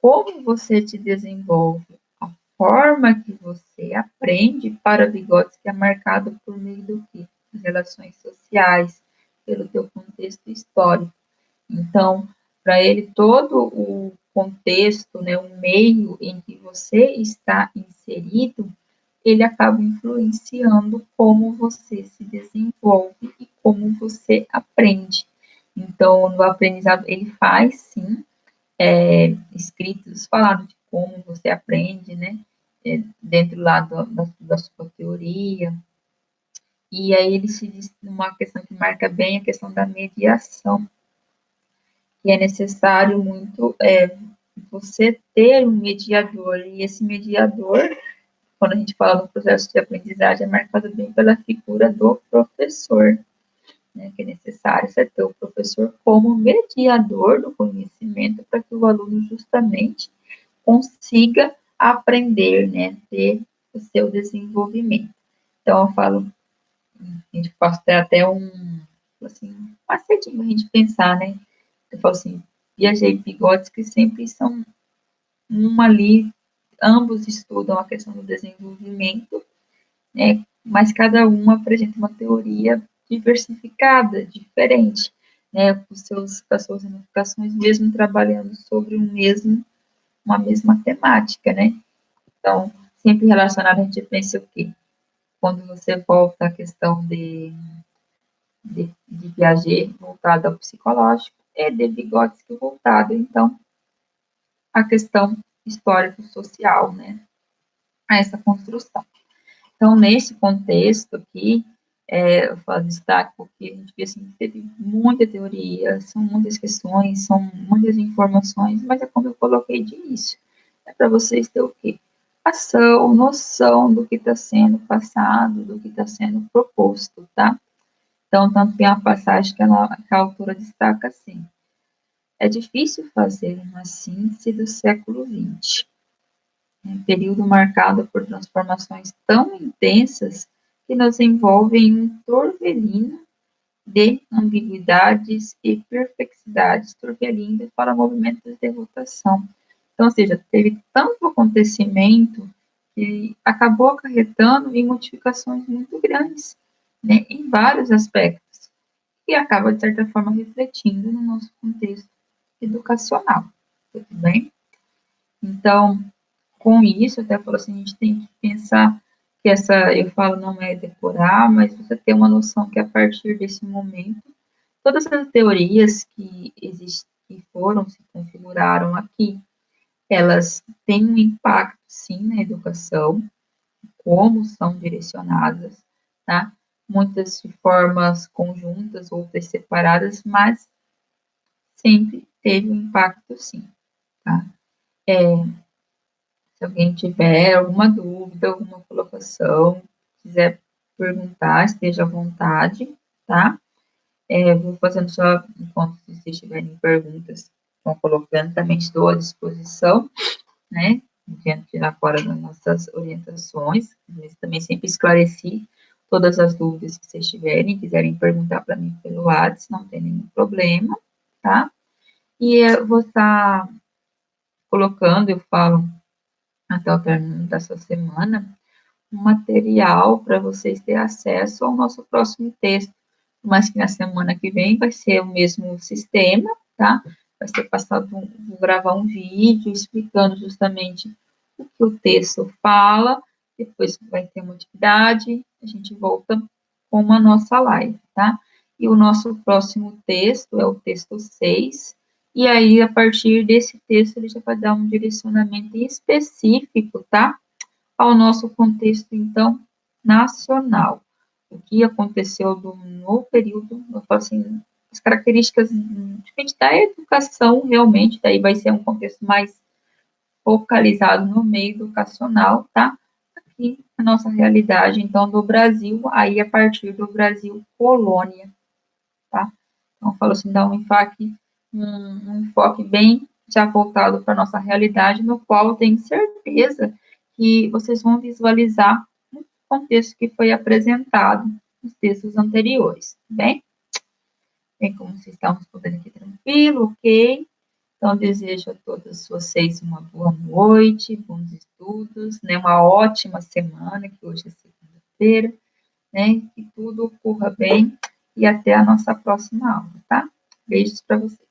como você te desenvolve, a forma que você aprende para Vygotsky é marcado por meio do quê? As relações sociais, pelo teu contexto histórico. Então, para ele, todo o contexto, né, o meio em que você está inserido, ele acaba influenciando como você se desenvolve e como você aprende. Então, no aprendizado, ele faz, sim, escritos falando de como você aprende, né, dentro lá da sua teoria. E aí ele se diz uma questão que marca bem a questão da mediação, que é necessário muito você ter um mediador, e esse mediador, quando a gente fala no processo de aprendizagem, é marcado bem pela figura do professor, né, que é necessário você ter o professor como mediador do conhecimento para que o aluno justamente consiga aprender, né, ter o seu desenvolvimento. Então, eu falo, a gente pode ter até assim, um macetinho para a gente pensar, né? Eu falo assim, Piaget e Vygotsky sempre são uma ali, ambos estudam a questão do desenvolvimento, né? Mas cada um apresenta uma teoria diversificada, diferente, né? Com as suas ramificações, mesmo trabalhando sobre uma mesma temática, né? Então, sempre relacionado, a gente pensa o quê? Quando você volta à questão de Piaget voltado ao psicológico, e de Vygotsky voltado, então, à questão histórico-social, né? A essa construção. Então, nesse contexto aqui, eu falo destaque porque a gente vê assim, teve muita teoria, são muitas questões, são muitas informações, mas é como eu coloquei de início, é para vocês ter o quê? Ação, noção do que está sendo passado, do que está sendo proposto, tá? Então, tanto tem uma passagem que a autora destaca assim, é difícil fazer uma síntese do século XX, um período marcado por transformações tão intensas que nos envolvem em um torbellino de ambiguidades e perplexidades, torbellino para movimentos de rotação. Então, ou seja, teve tanto acontecimento que acabou acarretando em modificações muito grandes, né, em vários aspectos, e acaba, de certa forma, refletindo no nosso contexto educacional. Tudo bem? Então, com isso, até falou assim, a gente tem que pensar que essa, eu falo, não é decorar, mas você ter uma noção que a partir desse momento, todas as teorias que existem, que foram, se configuraram aqui, elas têm um impacto, sim, na educação, como são direcionadas, tá? Muitas de formas conjuntas, outras separadas, mas sempre teve um impacto, sim, tá? Se alguém tiver alguma dúvida, alguma colocação, quiser perguntar, esteja à vontade, tá? Vou fazendo só, enquanto vocês tiverem perguntas, vão colocando, também estou à disposição, né? Diante lá fora das nossas orientações, mas também sempre esclareci todas as dúvidas que vocês tiverem, quiserem perguntar para mim pelo WhatsApp, não tem nenhum problema, tá? E eu vou estar colocando, eu falo, até o término dessa semana, um material para vocês terem acesso ao nosso próximo texto. Mas que na semana que vem vai ser o mesmo sistema, tá? Vai ser passado, vou gravar um vídeo explicando justamente o que o texto fala, depois vai ter uma atividade, a gente volta com a nossa live, tá? E o nosso próximo texto é o texto 6, e aí, a partir desse texto, ele já vai dar um direcionamento específico, tá? Ao nosso contexto, então, nacional. O que aconteceu no período, eu falo assim, as características diferentes da educação, realmente, daí vai ser um contexto mais focalizado no meio educacional, tá? Aqui, a nossa realidade, então, do Brasil, aí a partir do Brasil colônia, tá? Então, eu falo assim, dá um enfoque bem já voltado para a nossa realidade, no qual eu tenho certeza que vocês vão visualizar o contexto que foi apresentado nos textos anteriores, tá bem? Bem, como vocês estão respondendo aqui tranquilo, ok? Então, desejo a todos vocês uma boa noite, bons estudos, né? Uma ótima semana, que hoje é segunda-feira, né? Que tudo ocorra bem e até a nossa próxima aula, tá? Beijos para vocês.